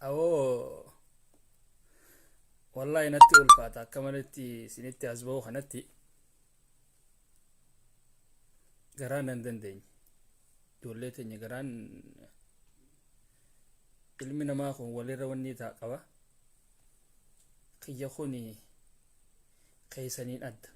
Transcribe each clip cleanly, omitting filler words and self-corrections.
أو والله نتي ألفاتا كما نتي سنتي أزبو خنتي جران ندندين دولتي جران ilmi ما خو walirra wanni taa qaba qiyya khuni qaysaniin adda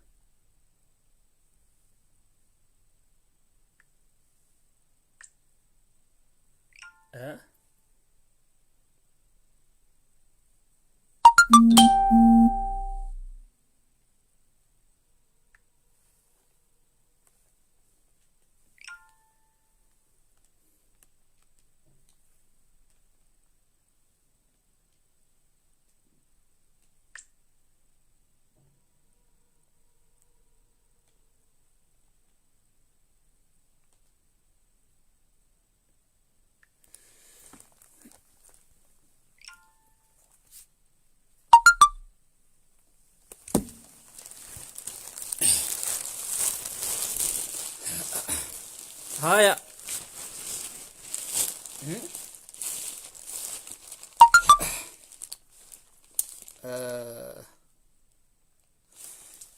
هايا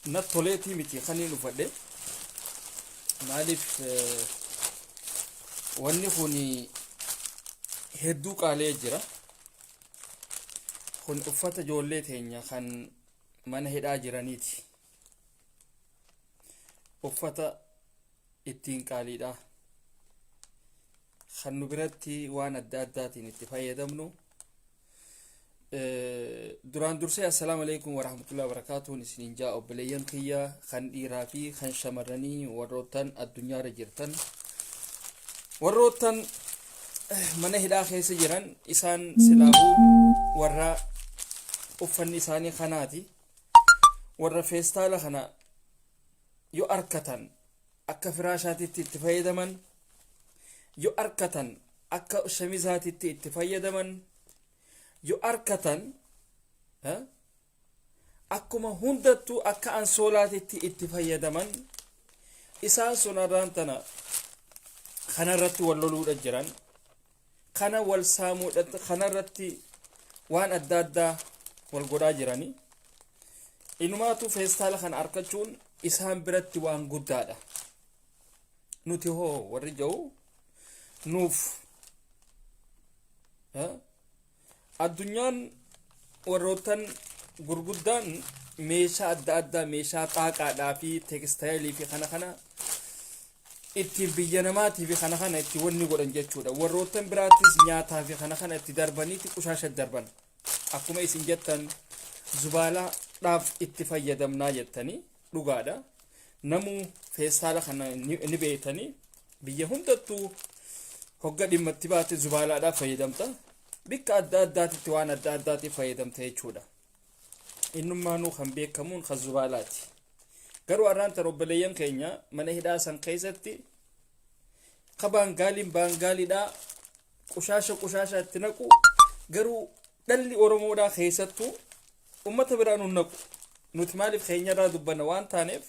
نطولتي متي خليني نفدي مالف واني خوني هدوك عليه جرا خون أفتا جولت هنيا خان من هدا جرانيتي أفتا ittiin qaaliidha kan nu biratti waan adda addaatiin itti fayyadamnu duraan dursee assalaamu alaykum wa rahmatullahi wa barakatuh isiniin jaa obboleeyyan kiyyaa kan dhiiraa fi kan shamarranii warroottan addunyaarra jirtan warroottan mana hidhaa keessa jiran isaan silaahuu warra uffanni isaanii kanaati warra feestaala kana yoo arkatan akka firaashaatitti itti fayyadaman yoo arkatan akka shamizaatitti itti fayyadaman yoo arkatan akkuma hundattuu akka ansoolaatitti itti fayyadaman isaan sunarraan tana kanarratti wal loluudha jiran kana wal saamuudha kanarratti waan adda addaa wal godhaa jirani inumaatu feestaala kan arkachuun isaan biratti waan guddaadha nuti hoo warri jawu nuuf addunyaan warroottan gurguddaan meeshaa adda addaa meeshaa xaaqaadhaa fi tekstaayilii fi kana ittiin biyya namaatii fi kana itti wanni godhan jechuudha warroottan biraattis nyaataa fi kana itti darbaniiti qushaasha darban akkuma isin jettan zubaalaadhaaf itti fayyadamnaa jettanii dhugaadha namu feestaala kana ni beetani biyya hundattuu hogga dhimmatti baate zubaalaadhaaf fayyadamta bikka adda addaatitti waan adda addaatiif fayyadamta jechuudha innummaanuu kan beekamuun kan zubaalaati garuu arraan tan obboleeyyan keenya mana hidhaa san keessatti baangaaliidhaa qushaasha itti naqu garuu dhalli oromoodhaa keessattuu ummata biraan hin naqu nuti maaliif keenyarraa dubbanna waan taaneef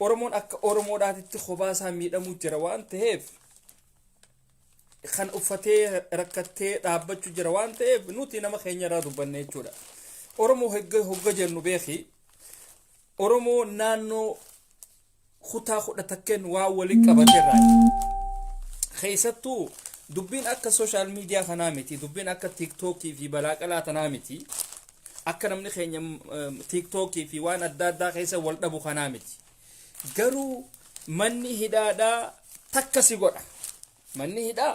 oromoon akka oromoodhaatitti kophaa isaa miidhamuu jira waan ta'eef kan uffatee rakkattee dhaabbachuu jira waan ta'eef nuti nama keenyarraa dubbanna jechuudha oromoo hogga jennu beeki oromoo naannoo kutaa kudha takkeen waa waliin qabateerraa keessattuu dubbiin akka social media kanaa miti dubbiin akka tiktokii fi balaaqalaa tanaa miti akka namni keenya tiktokii fi waan adda addaa keessa wal dhabu kanaa miti garuu manni hidhaadhaa takka si godha manni hidhaa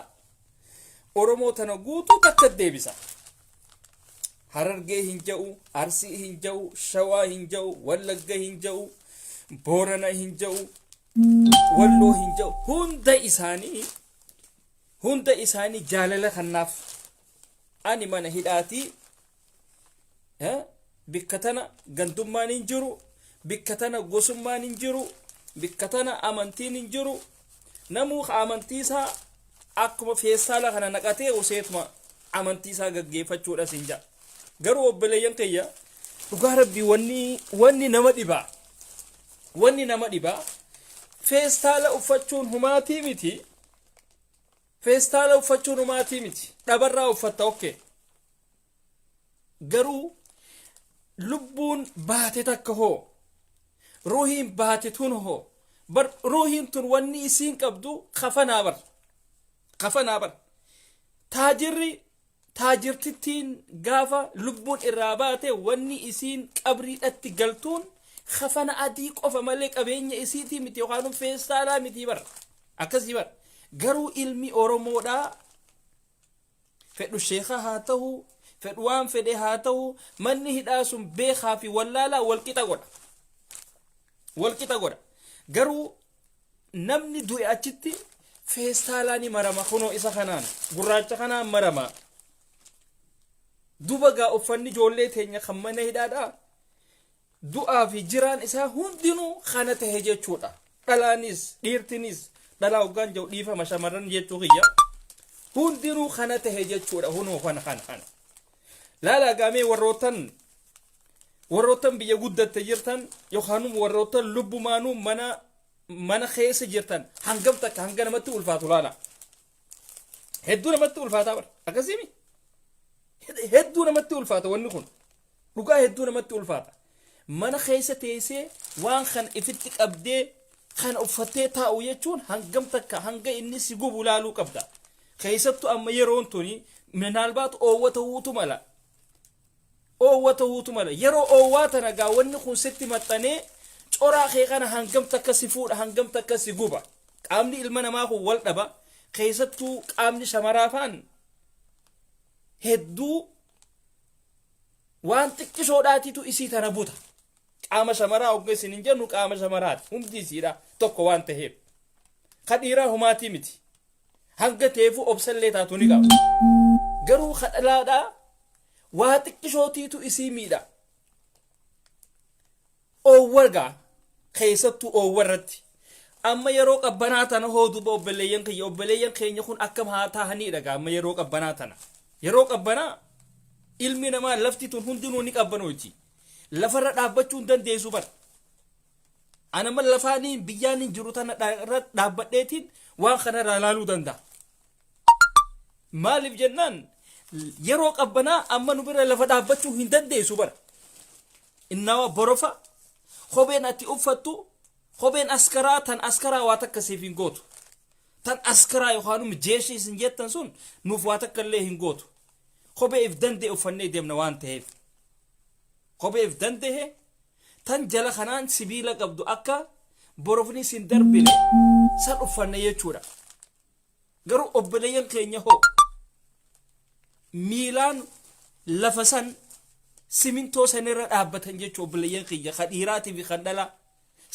oromoo tana guutuu takka deebisa harargee hin ja'u arsii hin ja'u shawaa hin ja'u wallagga hin ja'u boorana hin ja'u walloo hin ja'u hunda isaanii jaalala kanaaf ani mana hidhaatii bikka tana gandummaan hin jiru bikka tana gosummaan hin jiru bikka tana amantiin hin jiru namuu amantiisaa akkuma feestaala kana naqatee useetuma amantiisaa gaggeeffachuudha sinja garuu obboleeyyan kiyya dhugaa rabbii wanni nama dhibaa feestaala uffachuun humaatii miti feestaala uffachuun humaatii miti dhabarraa uffatta okkee garuu lubbuun baate takka hoo ruuhiin baate tun hoo bar ruuhiin tun wanni isiin qabdu kafanaa bar taajirtittiin gaafa lubbuun irraa baate wanni isiin qabriidhatti galtuun kafana adii qofa malee qabeenya isiitii miti yookaan feestaalaa miti bar akkasii bar garuu ilmi oromoodhaa fedhu sheekha haa ta'u fedhu waan fedhe haa ta'u manni hidhaa sun beekaa fi wallaalaa walqixa godha garuu namni du'e achitti feestaalaa ni marama kunoo isa kanaan gurraacha kanaan marama duba gaa uffanni ijoollee teenya kan mana hidhaadhaa du'aa fi jiraan isaa hundinuu kana tahe jechuudha dhalaanis dhiirtinis dhalaa hoggaan jiru dhiifama shamarran jechuu kiyya hundinuu kana tahe jechuudha hunoo kana laala gaamee warrootan biyya guddatte jirtan yookaan warrootan lubbumaanuu mana keessa jirtan hangam takka hanga namatti ulfaatu laala hedduu namatti ulfaataa bar akkasimi hedduu namatti ulfaata wanni kun dhugaa hedduu namatti ulfaata mana keessa teessee waan kan ifitti qabdee kan uffattee taa'u jechuun hangam takka hanga inni si gubu laaluu qabda keessattuu amma yeroon tuni minaalbaatu oowwata huutu mala yeroo oowwaa tana gaa wanni kun sitti maxxanee coraa kee kana hangam takka si fuudha hangam takka si guba qaamni ilma namaa kun wal dhaba keessattuu qaamni shamaraafaan hedduu waan xiqqishoodhaatitu isii tana buta qaama shamaraa hoggeessin hin jennu qaama shamaraati humti isiidha tokko waan taheef kadhiiraa humaatii miti hanga teefuu obsallee taatu ni qaba garuu kadhalaadhaa waa xiqqishootiitu isii miidha oowwargaa keessattuu oowwarratti amma yeroo qabbanaa tana hooduba obboleeyyan keenya kun akkam haa taahaniidha gaa amma yeroo qabbanaa tana yeroo qabbanaa ilmi namaa lafti tun hundinuu ni qabbanooti lafarra dhaabbachuu hin dandeessu bar anama lafaaniin biyyaan jiru tana dhaabbadheetiin waan kanarraa laaluu danda'a maaliif jennaan yeroo qabbanaa amma nu bira lafa dhaabbachuu hin dandeessu bar innawa borofa kopheen ati uffattu kopheen askaraa tan askaraa waa takka siif hin gootu tan askaraa yookaan jeeshii isin jettan sun nuuf waa takka illee hin gootu kophee if danda'e uffannee deemna waan ta'eef kophee if danda'e tan jala kanaan sibiila qabdu akka borofni sin darbine san uffanne jechuudha garuu obboleeyyan keenya hoo miilaan lafa san simintoo sanirra dhaabbatan jechuu obboleeyyan kiyya kadhiiraatii fi kan dhalaa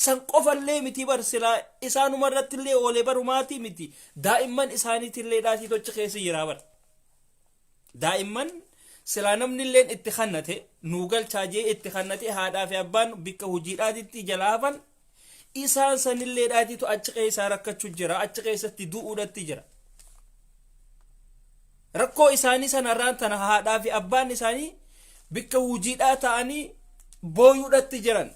san qofallee miti bar silaa isaanumarratti illee oolee barumaatii miti daa'imman isaaniitillee dhaatii tochi keessa jiraa bar daa'imman silaa namni illeen itti kannate nuu galchaajee itti kannate haadhaa fi abbaan bikka hojiidhaatitti jalaafan isaan sanillee dhaatiitu achi keessaa rakkachuu jira achi keessatti du'uudhatti jira rakkoo isaanii sanarraan tana haadhaa fi abbaan isaanii bikka hojiidhaa ta'anii booyuudhatti jiran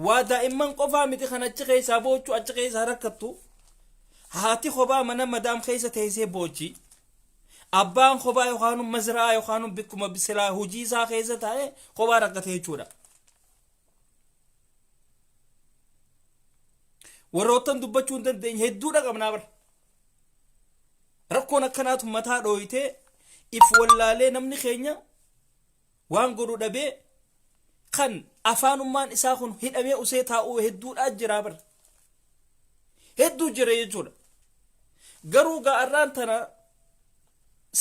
waa daa'imman qofaa miti kan achi keessaa boochuu achi keessaa rakkattu haati kophaa mana madaam keessa teessee boochi abbaan kophaa yookaan mazraa yookaan bikkuma bisilaa hojii isaa keessa taa'ee kophaa rakkate jechuudha warroottan dubbachuu hin dandeenye hedduudha qabnaa bara rakkoon akkanaatu mataa dhooyitee if wallaalee namni keenya waan godhu dhabee kan afaanummaan isaa kun hidhamee usee taa'uu hedduudha jira bar hedduu jira jechuudha garuu gaarraan tana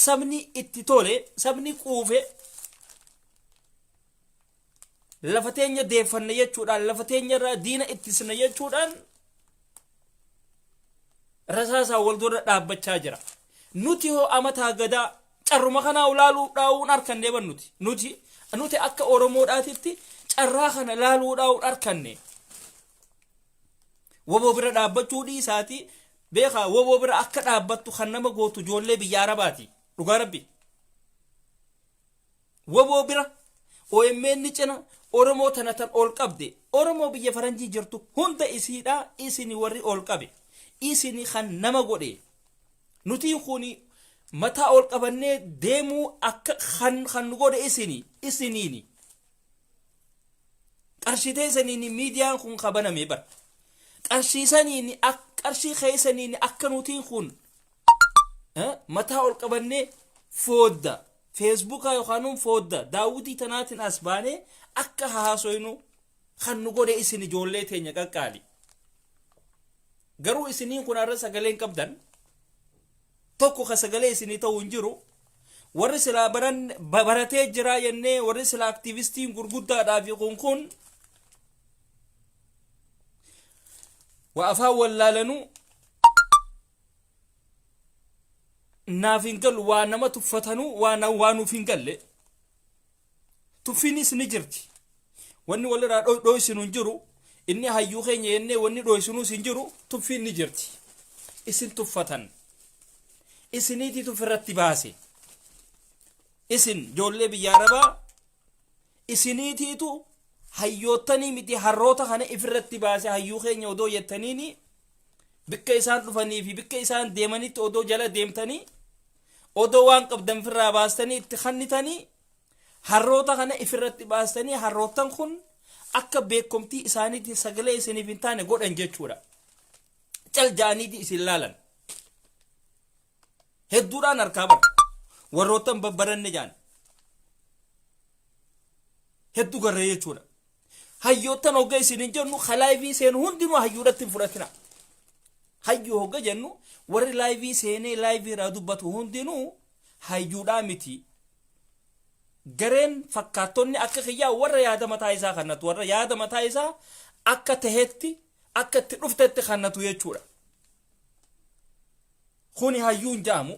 sabni itti tole sabni quufe lafa teenya deeffanne jechuudhaan lafa teenya irraa diina ittisna jechuudhaan rasaasaa wal dura dhaabbachaa jira nuti hoo amataa gadaa carruma kanaa ulaaluu dhaawuun harkanne ban nuti akka oromoodhaatitti carraa kana laaluu dhaawuun harkanne woboo bira dhaabbachuu dhiisaati beekaa woboo bira akka dhaabbattu kan nama gootu ijoollee biyya arabaati dhugaa rabbi woboo bira OMN ni cina oromoo tana tan ol qabde oromoo biyya faranjii jirtu hunda isiidha isini warri ol qabe isini kan nama godhe nutiin kuni mataa ol qabannee deemuu akka kan nu godhe isiniini qarshitee saniini miidiyaan kun qabaname bar qarshii saniini qarshii keessaniini akka nutiin kun mataa ol qabannee foodda feesbuukaa yookaan foodda daawwitii tanaatiin as baanee akka haasoynu kan nu godhe isin ijoollee teenya qaqqaali garuu isiniin kun arra sagaleen qabdan tokko ka sagalee isinii ta'uu hin jiru warri silaa baratee jira jennee warri silaa aktiivistiin gurguddaadhaa fi kun waa afaan wallaalanuu naaf hin galu waa nama tuffatanuu waa nuuf hin galle tuffiinis ni jirti wanni walirraa dhoysinu hin jiru inni hayyuu keenya jennee wanni dhoysinuus hin jiru tuffiin ni jirti isin tuffatan isiniitiitu ofirratti baase isin ijoollee biyya arabaa isiniitiitu hayyoottanii miti harroota kana ifirratti baase hayyuu keenya odoo jettaniini bikka isaan dhufanii fi bikka isaan deemanitti odoo jala deemtanii odoo waan qabdan firraa baastanii itti kannitanii harroota kana ifirratti baastanii harrootan kun akka beekomtii isaaniitiin sagalee isiniif hin taane godhan jechuudha cal jaaniiti isin laalan hedduudhaan harkaa bara warrootan babbaranne jaan hedduu garree jechuudha hayyootan hogga isinin jennu laayivii seenu hundinuu hayyuudhatti hin fudhatina hayyuu hogga jennu warri laayivii seenee laayivii irraa dubbatu hundinuu hayyuudhaa miti gareen fakkaattonni akka kiyyaa warra yaada mataa isaa kannatu warra yaada mataa isaa akka tahetti akka itti dhuftetti kannatu jechuudha kuni hayyuun jaamu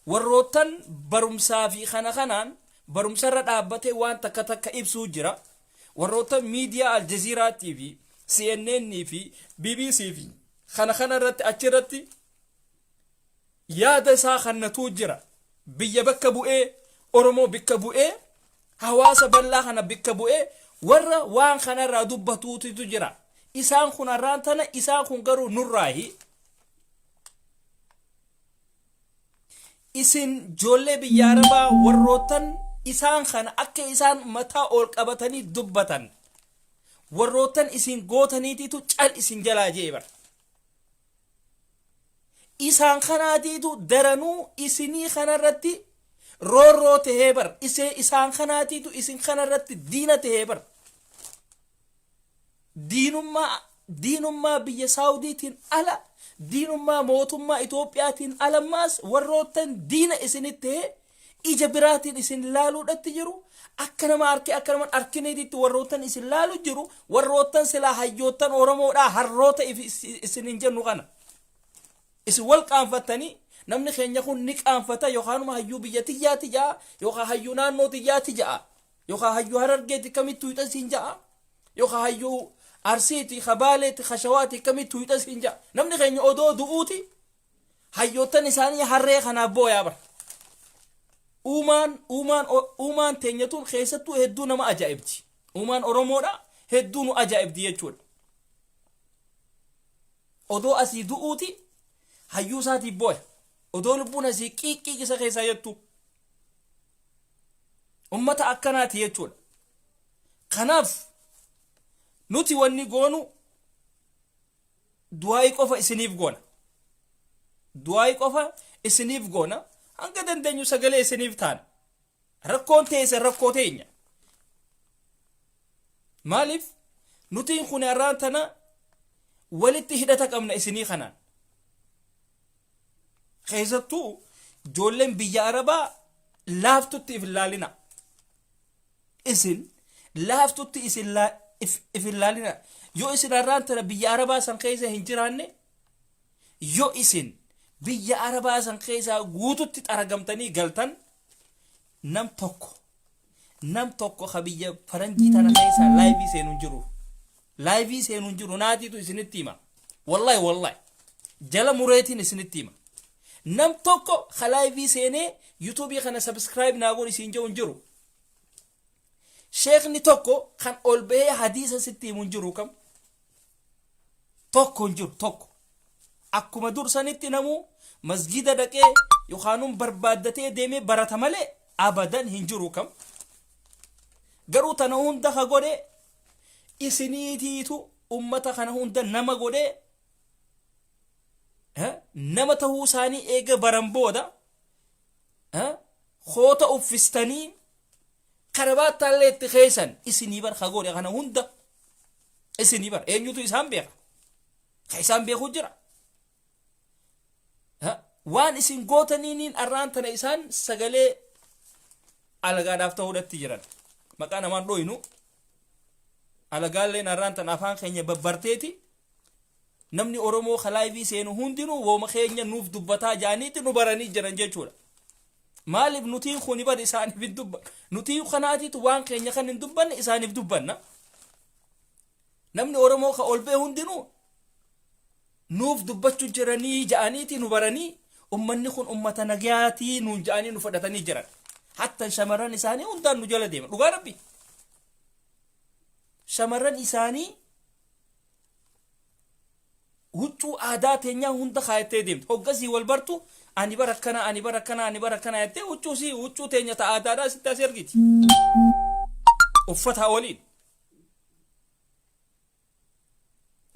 warrootan barumsaa fi kanaan barumsarra dhaabbatee waan takka ibsuu jira warrootan miidiyaa aljaziiraatii fi CNN fi BBC fi kana irratti achirratti yaada isaa kannatuu jira biyya bakka bu'ee oromoo bikka bu'ee hawaasa bal'aa kana bikka bu'ee warra waan kanarraa dubbatuutu jira isaan kun arraan tana isaan kun garuu nurraahi isin ijoollee biyya arabaa warrootan isaan kana akka isaan mataa ol qabatanii dubbatan warrootan isin gootaniitiitu cal isin jalaa jeebar isaan kanaatiitu daranuu isinii kanarratti roorroo tahee bar isaan kanaatiitu isin kanarratti diina tahee bar diinummaa biyya saawudiitiin ala diinummaa mootummaa Itoophiyaatiin alammaas warrootan diina isinitti tahee ija biraatiin isin laaluudhatti jiru akka nama arkiniititti warrootan isin laalu jiru warrootan silaa hayyootan oromoodhaa harroota isin hin jennu kana isin wal qaanfattanii namni keenya kun ni qaanfata yookaanuma hayyuu biyya tiyyaati ja'a yookaan hayyuu naannoo tiyyaati ja'a yookaan hayyuu harargeeti kamittuu hidhasiin ja'a yookaan hayyuu arsiiti kabaaleeti kashawaati kamittuu hidhasiin ja'a namni keenya odoo du'uuti hayyootan isaanii harree kanaaf booyaa bara uumaan teenyatuun keessattuu hedduu nama ajaa'ibdi uumaan oromoodha hedduu nu ajaa'ibdi jechuudha odoo asii du'uuti hayyuu isaatiif booya odoo lubbuun asii qiiqqisa keessaa jettu ummata akkanaati jechuudha kanaaf nuti wanni goonu du'aayii qofa isiniif goona hanga dandeenyu sagalee isiniif taana rakkoon teessa rakkoo teenya maaliif nutiin kun arraan tana walitti hidhata qabna isinii kanaan keessattuu ijoolleen biyya arabaa laaftutti if ilaalina isin laaftutti if ilaalina yoo isin arraan tana biyya arabaa san keessa hin jiraanne yoo isin biyya arabaa san keessa guututti xaragamtanii galtan nam tokko ka biyya faranjii tana keessa laayivii seenuun jiru naatiitu isinitti hima wallahi jala mureetiin isinitti hima nam tokko ka laayivii seenee yuutuubii kana sabskiraayib naa godhi isin je'uun jiru sheekni tokko kan ol bahee hadiisa sitti himuun jiru kam tokko hin jiru tokko akkuma dursanitti namuu masgida dhaqee yookaan barbaaddatee deemee barata malee abadan hin jiru kam. Garuu tana hunda ka godhe isiniitiitu ummata kana hunda nama godhe nama tahuu isaanii eega baran booda khoota uffistanii karabaataallee itti keessan isinii bar ka godhe kana hunda isinii bar eenyutu isaan beeka ka isaan beeku jira waan isin gootaniiniin arraan tana isaan sagalee alagaadhaaf ta'uudhatti jiran maqaa namaan dhooynu alagaalleen arraan tana afaan keenya babbarteeti namni oromoo kalaayivii seenu hundinuu wooma keenya nuuf dubbataa jaaniiti nu baranii jiran jechuudha. Maaliif nutiin kuni bar isaaniif hin dubbanne nutiin kanaatiitu waan keenya kan hin dubbanne isaaniif dubbanna. Namni oromoo ka olbee hundinuu nuuf dubbachuu jiranii ja'aniiti nu baranii ummanni kun ummata nagayaatii nuun ja'anii nu fudhatanii jiran. Hatta shamarran isaanii hundaan nu jala deema dhugaa rabbi. Shamarran isaanii huccuu aadaa teenyaa hunda kaayattee deemtu hoggasii wal bartu ani barakkana jettee huccuu teenya ta aadaadhaa sitti as ergiti uffata waliin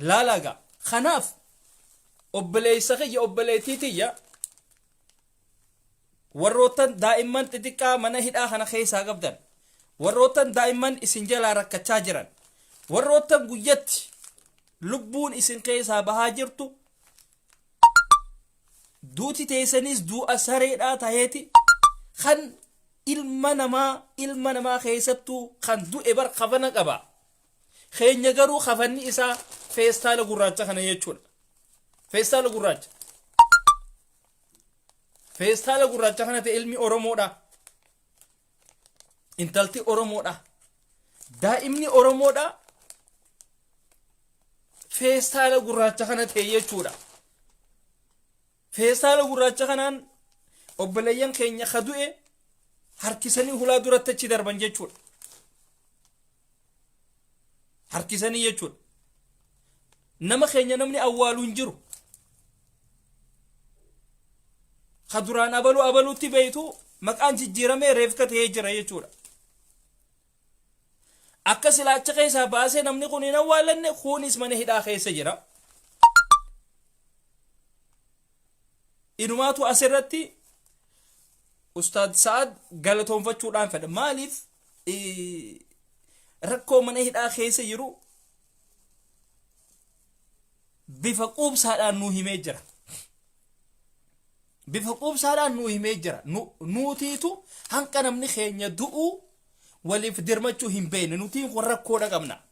laalagaa kanaaf obboleessa kiyya obboleettii tiyya warroottan daa'imman xixiqqaa mana hidhaa kana keessaa qabdan warroottan daa'imman isin jalaa rakkachaa jiran warroottan guyyatti lubbuun isin keessaa bahaa jirtu duuti teessanis du'a sareedhaa taheeti kan ilma namaa keessattuu kan du'e bar kafana qaba keenya garuu kafanni isaa feestaala gurraacha kana jechuudha. Feestaala gurraacha kana ta'e ilmi oromoodha intalti oromoodha daa'imni oromoodha feestaala gurraacha kana ta'e jechuudha. Feestaala gurraacha kanaan obboleeyyan keenya ka du'e harkisanii hulaa duratti achi darban jechuudha. Harkisanii jechuudha. Nama keenya namni awwaalu hin jiru. Ka duraan abaluutti beeytu maqaan jijjiiramee reefka ta'ee jira jechuudha. Akka silaacha keessaa baasee namni kun hin awwaalanne kunis mana hidhaa keessa jira. Inumaatu asirratti Ustaad Sa'ad galatoonfachuudhaan fedha. Maaliif rakkoo mana hidhaa keessa jiru bifa quubsaadhaan nuu himee jira. Nuutiitu hanqa namni keenya du'u waliif dirmachuu hin beekne nutiin kun rakkoodha qabna.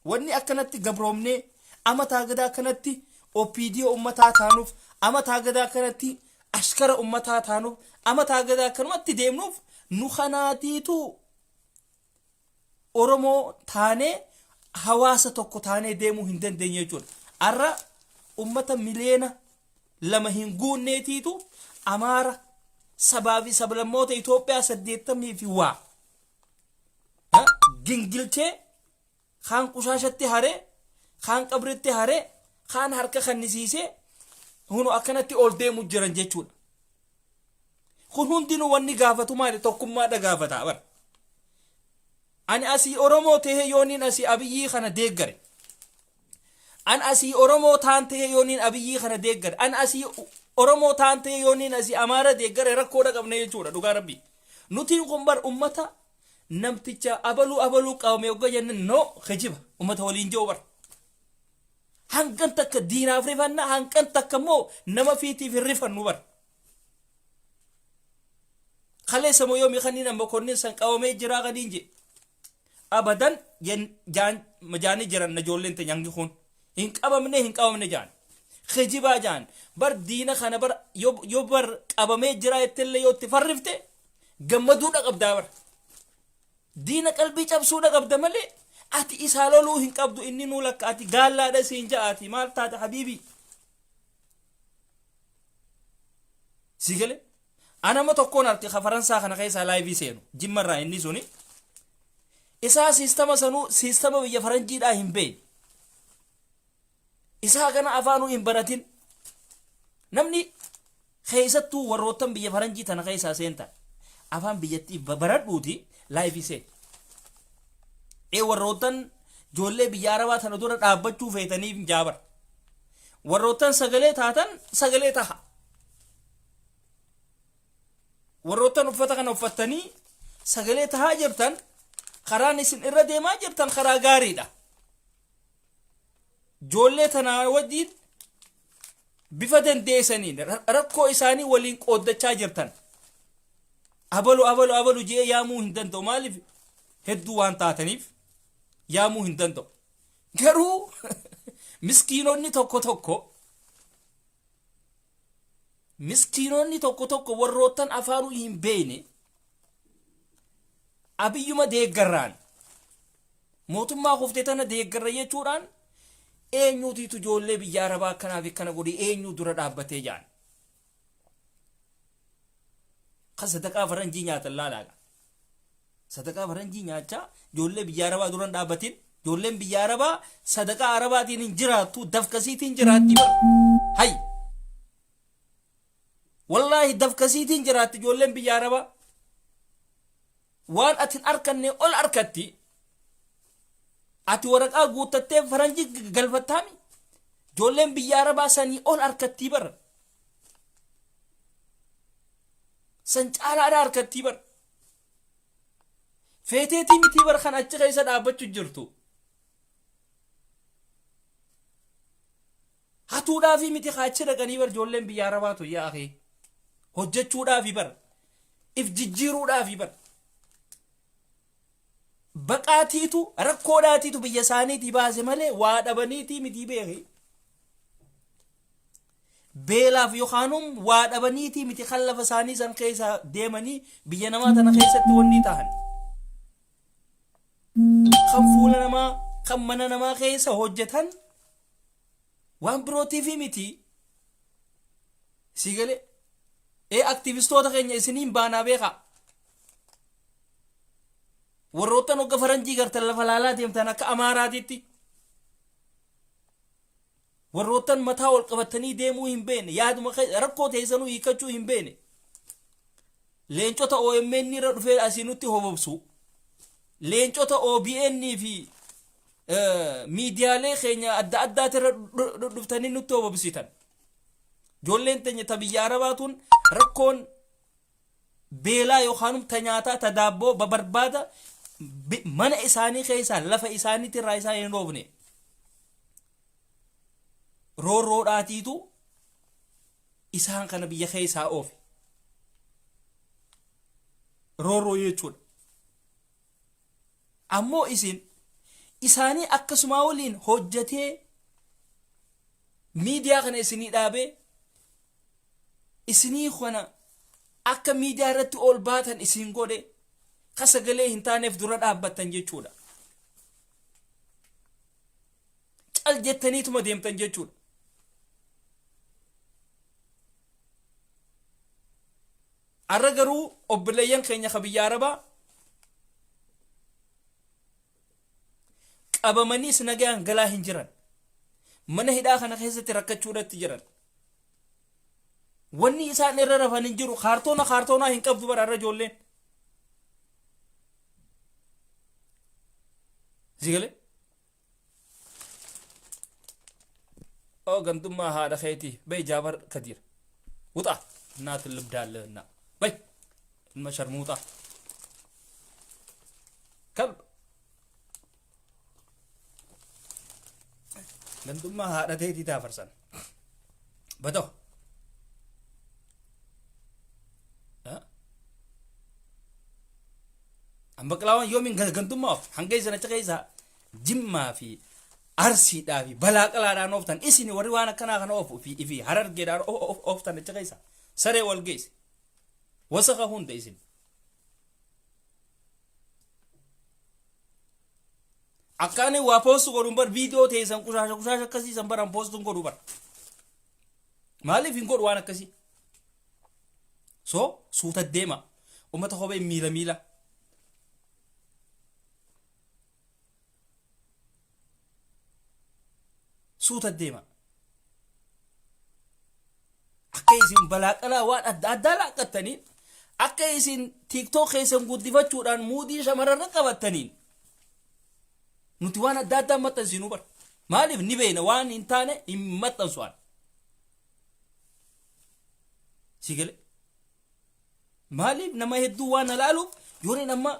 Wanni akkanatti gabroomnee amataa gadaa akkanatti OPDO ummataa taanuuf amataa gadaa akkanatti askara ummataa taanuuf amataa gadaa akkanumatti deemnuuf nu kanaatiitu oromoo taanee hawaasa tokko taanee deemuu hin dandeenye jechuudha. Arra ummata miliyoona 2 hin guunneetiitu amaara sabaafi sablammoota Itoophiyaa 80 fi waa gingilchee kaan qushaashatti haree kaan qabritti haree kaan harka kannisiisee hunu akkanatti ol deemu jiran jechuudha. Kun hundinuu wanni gaafatu maali tokkummaadha gaafataa bar. Ani asii oromoo ta'ee yooniin asii abiyyii kana deeggare. An asii oromoo taan ta'ee yooniin abiyyii kana deeggare. An asii oromoo taan ta'ee yooniin asii amaara deeggare rakkoodha qabna jechuudha dhugaa rabbi. Nutiin kun bar ummata namticha abaluu qabame ogga jennan no kijiba ummata waliin jiru bar. Hanqan takka diinaaf rifanna hanqan takka immoo nama fiitiif hin rifannu bar. Kaleessa moo yoomii kanniin amma konniin san qabamee jiraa kaniin je. Abadan jaanii jiran na ijoolleen ta'e nyaangi kun hin qabamne jaan. Kijibaa jaan bar diina kana bar yoo bar qabamee jiraa jettellee yoo itti farrifte gammaduudha qabdaa bar. Diina qalbii cabsuudha qabda malee ati isaa loluu hin qabdu inni nuu lakka ati gaallaadha siin ja'aati maal taate habiibii. Sigale anama tokkoon arti ka Faransaa kana keessaa laayivii seenu jimmarraa inni suni isaa siistama biyya faranjiidhaa hin beeyin. Isaa kana afaanuu hin baratin namni keessattuu warroottan biyya faranjii tana keessaa seentan afaan biyyattii baradhuuti live isee warroottan ijoollee biyya arabaa tana dura dhaabbachuu feetaniif jaabar warroottan sagalee taatan sagalee taha warroottan uffata kana uffattanii sagalee tahaa jirtan karaan isin irra deemaa jirtan karaa gaariidha ijoollee tana wajjiin bifa dandeessaniin rakkoo isaanii waliin qooddachaa jirtan abalu jee yaamuu hin danda'u maaliif hedduu waan taataniif yaamuu hin danda'u garuu miskiinonni tokko warroottan afaanuu hin beekne abiyyuma deeggarraan mootummaa kuftee tana deeggarra jechuudhaan eenyuutiitu ijoollee biyya arabaa akkanaaf akkana godhi eenyuu dura dhaabbatee jaan kan sadaqaa faranjii nyaatan laalaaga sadaqaa faranjii nyaachaa ijoollee biyya arabaa duran dhaabbatiin ijoolleen biyya arabaa sadaqaa arabaatiin hin jiraattu dafkasiitiin jiraatti hay wallaahi dafkasiitiin jiraatti ijoolleen biyya arabaa waan atin arkanne ol arkatti ati waraqaa guuttattee faranjii galfattaami ijoolleen biyya arabaa sanii ol arkattii bara san caalaadha arkattii bara feeteetii mitii bara kan achi keessa dhaabbachuu jirtu hatuudhaafi miti kaachi dhaqanii bara ijoolleen biyya arabaatu yaa akhi hojjechuudhaafi bara if jijjiiruudhaafi bara baqaatiitu rakkoodhaatiitu biyya isaaniitii baase malee waa dhabaniitii mitii beeki beelaaf yookaanum waa dhabaniitii miti kan lafa isaanii san keessa deemanii biyya namaa tana keessatti wanni ta'an kan fuula namaa kan mana namaa keessa hojjetan waan birootiifi miti sigale aktivistoota keenya isiniin baanaa beekaa warroottan hogga faranjii gartan lafa laalaa deemtan akka amaaraatitti warroottan mataa ol qabatanii deemuu hin beene yaaduma rakkoo teessanuu hiikachuu hin beene leencota OMN irra dhufee asiinutti hobobsu leencota OBN fi miidiyaalee keenya adda addaatirra dhuftanii nutti hobobsitan ijoolleen teenya ta biyya arabaatuun rakkoon beelaa yookaanum ta nyaataa ta daabboo babarbaada mana isaanii keessaa lafa isaaniitirraa isaa hin roobne roorroodhaatiitu isaan kana biyya keessaa oofe roorroo jechuudha ammoo isaanii akkasumaa waliin hojjetee miidiyaa kana isinii dhaabee isinii kana akka miidiyaa irratti ol baatan isin godhe kasagalee hin taaneef dura dhaabbattan jechuudha cal jettaniituma deemtan jechuudha arra garuu obboleeyyan keenya ka biyya arabaa qabamaniis nagaan galaa hin jiran mana hidhaa kana keessatti rakkachuudhatti jiran wanni isaan irra rafan hin jiru kaartoonaa hin qabdu bara arra ijoolleen sigale gantummaa haadha keetii bay jaabar kadiir wuxa እናትን ልብዳለህና በይ መሸርሙጣ ከብ ለንዱማ ሀደቴቲ ታፈርሰን በተው ambaqlawan yomin gantumma of hangaysa na chaqaysa jimma fi arsiidhaa fi balaaqalaadhaan ooftan isini warri waan akkanaa kana oofu fi harargeedhaan ooftan na chaqaysa saree wal geesse wasaqa hunda isin akkaani waa poostu godhun bar viidiyoo teessan kushaasha akkasiisan baran poostun godhu bar maaliif hin godhu waan akkasii so suuta deema ummata kophee miila suuta deema isin balaaqalaa waan adda addaa laaqqattaniin akka isin tiktok keessan guddifachuudhaan muudii shamarran qabattaniin nuti waan adda addaa maxxansinuu bara maaliif ni beena waan hin taane hin maxxansu waan sigale maaliif nama hedduu waan alaaluuf yooniin amma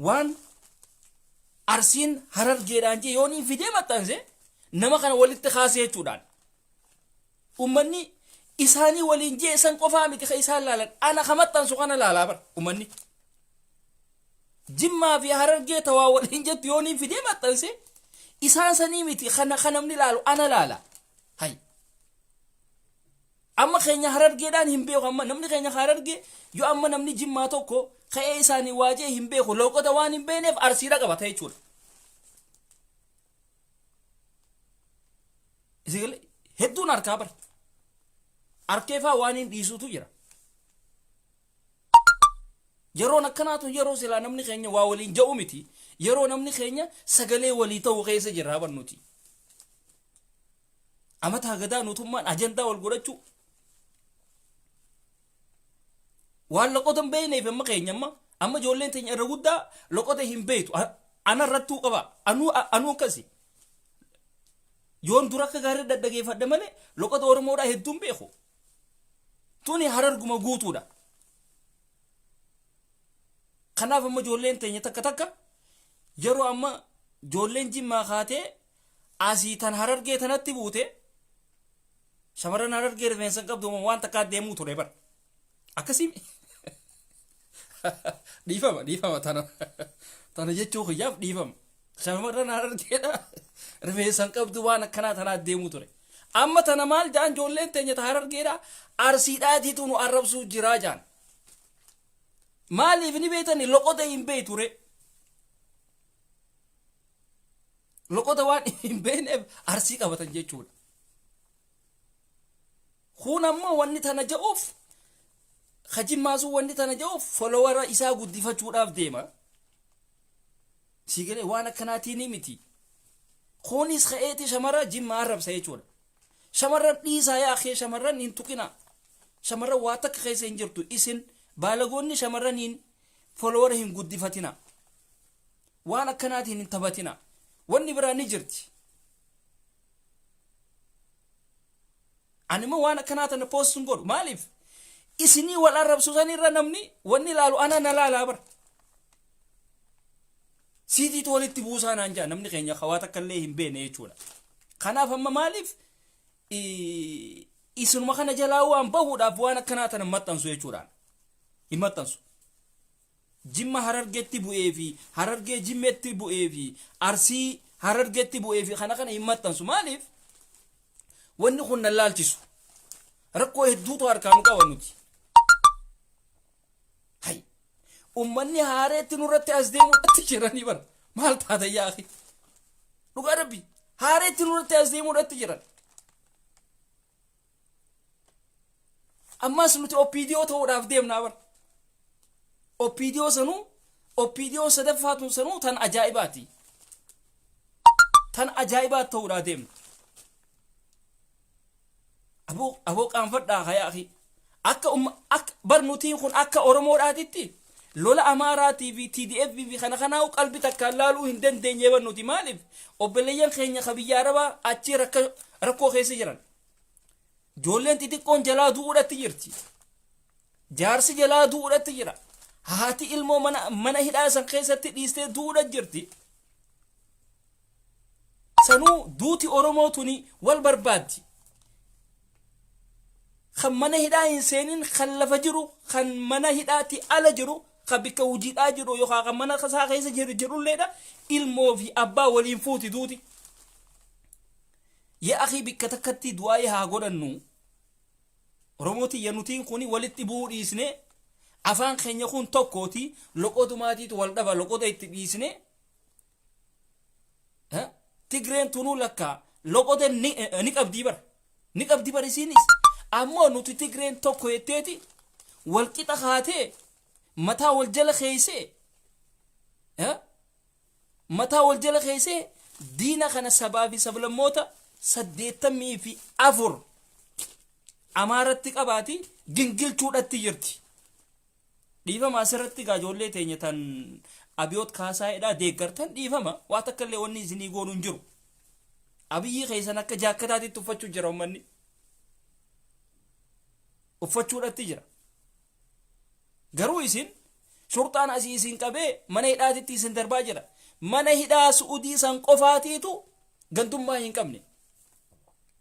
waan arsiin harargeedhaan jee yooniin fidee maxxanse nama kana walitti kaasee jechuudhaan ummanni isaanii waliin jee san qofaa miti ka isaan laalan ana ka maxxansu kana laalaa bara ummanni jimmaa fi harargee tawaa waliin jettu yooniin fidee maxxanse isaan sanii miti kana namni laalu ana laala hay amma keenya harargeedhaan hin beeku amma namni keenya harargee yoo amma namni jimmaa tokko ka'ee isaanii waajee hin beeku loqota waan hin beeneef arsiidha qabata jechuudha isigale hedduun harkaa bara harkeefaa waan hin dhiisutu jira yeroon akkanaatu yeroo silaa namni keenya waa waliin ja'u miti yeroo namni keenya sagalee walii ta'u keessa jirraa barnuti amataa gadaa nutummaan ajandaa wal godhachuu waan loqota hin beekneef amma keenya amma ijoolleen teenya irra guddaa loqota hin beektu ana irrattuu qaba anuu akkasi yoon dura akka gaarii dhaggeeffadhe malee loqota oromoodhaa hedduun beeku tuni hararguma guutuudha kanaaf amma ijoolleen teenya takka yeroo amma ijoolleen jimmaa kaatee asii tan harargee tanatti buute shamarran harargee rifeensa qabdu waan takkaa deemuu ture bara akkasii dhiifama tana jechuu kiyyaaf dhiifama shamarran harargeedha rifeensa qabdu waan akkanaa tanaa deemuu ture amma tana maal jaan ijoolleen teenya ta harargeedha arsiidhaatiitu nu arrabsuu jiraa jaan maaliif ni beetani loqota hin beeture loqota waan hin beeneef arsii qabatan jechuudha kun amma wanni tana ja'uuf kajimmaasuu wanni tana ja'uuf folowara isaa guddifachuudhaaf deema sigale waan akkanaatiin miti kunis ka'eeti shamara jimmaa arrabsa jechuudha shamarran dhiisaa yaa akee shamarran hin tuqina shamarran waa takka keessa hin jirtu isin baalagoonni shamarraniin folowara hin guddifatina waan akkanaatiin hin taphatina wanni biraa ni jirti anima waan akkanaa tana poostun godhu maaliif isinii wal arrabsuusan irra namni wanni laalu ana na laalaa bara siitiitu walitti buusaa naan jaa namni keenya waa takka illee hin beene jechuudha kanaaf amma maaliif isinuma kana jalaa waan bahuudhaaf waan akkanaa tana maxxansu jechuudhaan hin maxxansu jimma harargeetti bu'ee fi harargee jimmeetti bu'ee fi arsii harargeetti bu'ee fi kana hin maxxansu maaliif wanni kun na laalchisu rakkoo hedduutu harkaan qaba nuti hay ummanni haareetti nurratti as deemuudhatti jiranii bara maal taata yaa akhi dhugaa rabbi haareetti nurratti as deemuudhatti jiran ammas nuti opidiyoo ta'uudhaaf deemnaa bara opidiyoo sadaffaatun sanuu tan ajaa'ibaati tan ajaa'ibaat ta'uudhaa deemna aboo qaanfadhaa hayaa akhi akka barnutiin kun akka oromoodhaatitti lola amaaraatii fi TDF fi kanaa qalbii takkaan laaluu hin dandeenye barnuti maaliif obboleeyyan keenya kabiyyaa arabaa achi rakkoo keessa jiran ijoolleen xixiqqoon jalaa du'uudhatti jirti jaarsi jalaa du'uudhatti jira haati ilmoo mana hidhaa san keessatti dhiistee du'uudhatti jirti sanuu duuti oromoo tuni wal barbaaddi kan mana hidhaa hin seenin kan lafa jiru kan mana hidhaatti ala jiru kan bikka hojiidhaa jiru yookaan kan mana isaa keessa jirulleedha ilmoo fi abbaa waliin fuuti duuti yaa akhi bikka takkatti du'aayee haa godhannu oromooti yanutiin kuni walitti bu'uu dhiisne afaan keenya kun tokkooti loqotumaatiitu wal dhaba loqota itti dhiisne tigreen tunuu lakkaa loqota ni qabdii bara isiinis ammoo nuti tigreen tokko jetteeti wal qixa kaatee mataa wal jala keeysee diina kana sabaa fi sablammoota 84 amaaratti qabaati gingilchuudhatti jirti dhiifama asirratti gaajollee teenya tan abiyoot kaasaa'edha deeggartan dhiifama waa takka illee wanni isinii goonu hin jiru abiyyi keessan akka jaakkataatitti uffachuu jira ummanni uffachuudhatti jira garuu isin shurxaan asii isin qabee mana hidhaatitti isin darbaa jira mana hidhaa su'udii san qofaatiitu gandummaa hin qabne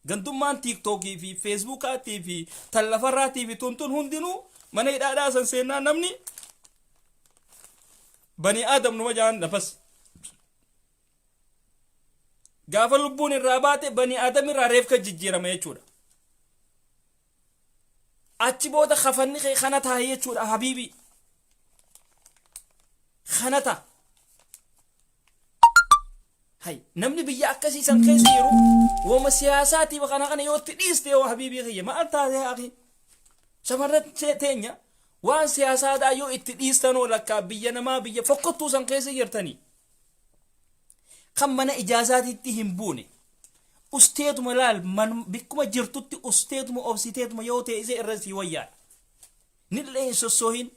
gandummaan tiiktookii fi feesbuukaatii fi tallafarraatii fi tuntun hundinuu mana hidhaadhaa san seenaa namni bani aadam numa jaan nafas gaafa lubbuun irraa baate bani aadam irraa reefka jijjiirama jechuudha achi booda kafanni kee kana taa'e jechuudha habiibii kana ta'a hay namni biyya akkasiisan keessa jiru wama siyaasaatiif kana yoo itti dhiiste yoo habiibii kiyya maal taatee akhi shamarran teenya waan siyaasaadhaa yoo itti dhiistanoo lakkaa biyya namaa biyya fokkottuu san keessa jirtanii kan mana ijaazaatitti hin buune usteetuma laal bikkuma jirtutti usteetuma obsiteetuma yoo ta'e isee irra sii wayyaa nillee hin sossoohin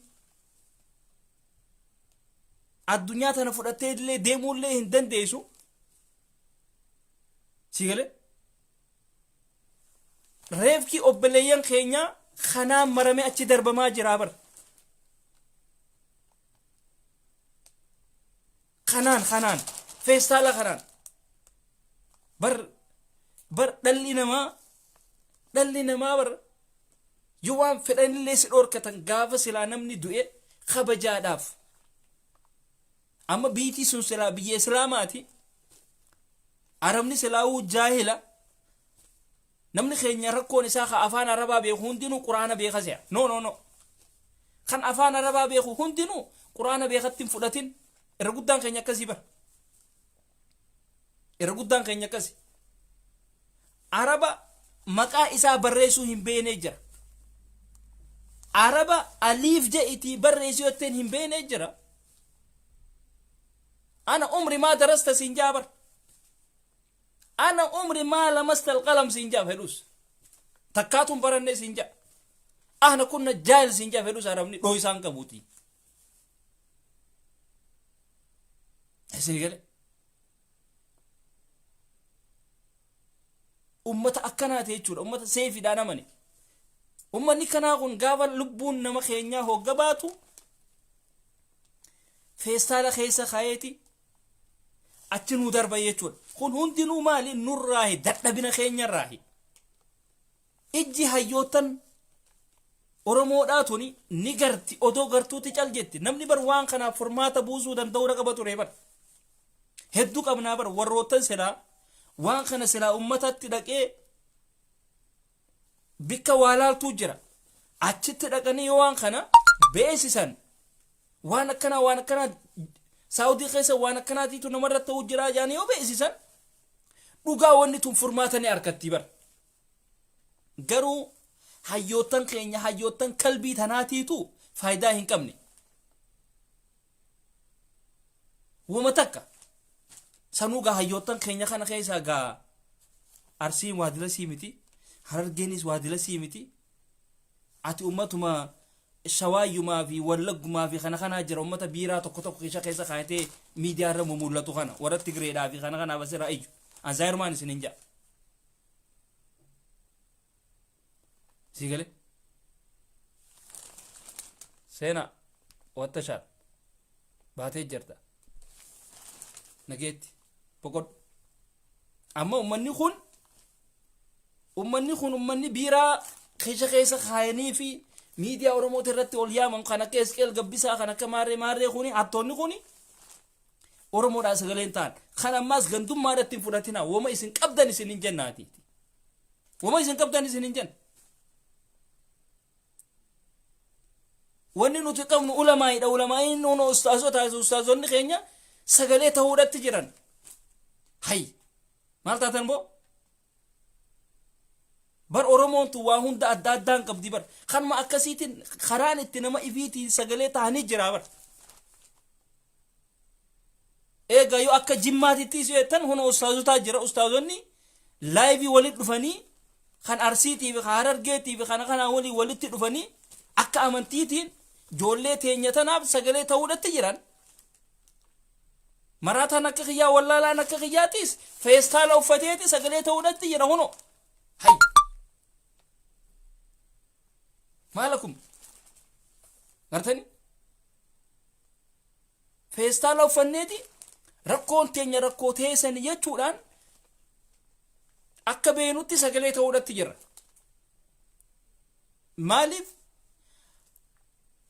addunyaa tana fudhattee illee deemuullee hin dandeessu sigale reefki obboleeyyan keenya kanaan marame achi darbamaa jira bar kanaan feestaala kanaan bar dhalli namaa bar yoo waan fedhanillee si dhorkatan gaafa silaa namni du'e kabajaadhaaf amma biitii sun silaa biyya islaamaati arabni silaa'uu jaahila namni keenya rakkoon isaa ka afaan arabaa beeku hundinuu quraana beeka se'a no kan afaan arabaa beeku hundinuu quraana beekatti hin fudhatin irra guddaan keenya akkasii bar irra guddaan keenya akkasii araba maqaa isaa barreessuu hin beekne jira araba aliif je'itii barreessuu yotteen hin beekne jira ana umri maa darasta siin jaabar أنا عمري ما لمست القلم سينجا فلوس تكاتم برنة سينجا أنا كنا جاهل سينجا فلوس أرامني رويسان كبوتي هسيقال أمة أكنا تيجور أمة سيفي دانا مني أمة نكنا كون قابل لبون نما خينيا هو قباتو فيستالا خيسا خايتي أتنو دربا يجور kun hundinuu maali nurraahi dadhabina keenyarraahi ijji hayyootan oromoodhaa tuni ni garti odoo gartuuti cal jetti namni bar waan kanaaf furmaata buusuu danda'uudha qaba ture bar hedduu qabnaa bar warroottan silaa waan kana silaa ummatatti dhaqee bikka waalaaltuu jira achitti dhaqanii waan kana beesisan waan akkana saawudii keessa waan akkanaatiitu namarra ta'uu jira jaanii yoo beesisan dhugaa wanni tun furmaatanii harkatti bar garuu hayyootan keenya hayyootan kalbii tanaatiitu faayidaa hin qabne wama takka sanuugaa hayyootan keenya kana keessaa gaa arsiin waadila sii miti harargeenis waadila sii miti ati ummatuma shawaayyumaa fi wallaggumaa fi kana jira ummata biiraa tokko keessa kaayatee miidiyaa irra mul'atu kana warra Tigreedhaa fi kana basira iyyu anzaayirmaan isin hin jaa sigale seena watta shaar baatee jirta nageetti boqodhu amma ummanni biiraa keessa kaayanii fi miidiyaa oromoota irratti ol yaaman kan akka esqeel gabbisaa kan akka maarree kuni hattoonni kuni oromoodhaa sagaleen ta'an kan ammaas gandummaadhatti hin fudhatina wama isin qabdan isin hin jennaati wama isin qabdan isin hin jenna wanni nuti qabnu ulamaa'idha ulamaa'iin nuun ustaazonni keenya sagalee ta'uudhatti jiran hay maal taatan boo bar oromoon tu waa hunda adda addaan qabdi bar kanuma akkasiitiin karaan itti nama ifiitiin sagalee ta'anii jira bar eega yoo akka jimmaatittis yeettan hono ustaazotaa jira ustaazonni laayivii walit dhufanii kan arsiitii fi harargeetii fi kana walii walitti dhufanii akka amantiitiin ijoollee teenya tanaaf sagalee ta'uudhatti jiran. Maraataan akka kiyyaa wallaalaan akka kiyyaatis feestaala uffateeti sagalee ta'uudhatti jira huno. Hay maalakum gartani feestaala uffanneeti rakkoon teenya rakkoo teessan jechuudhaan akka beenutti sagalee ta'uudhatti jira. Maaliif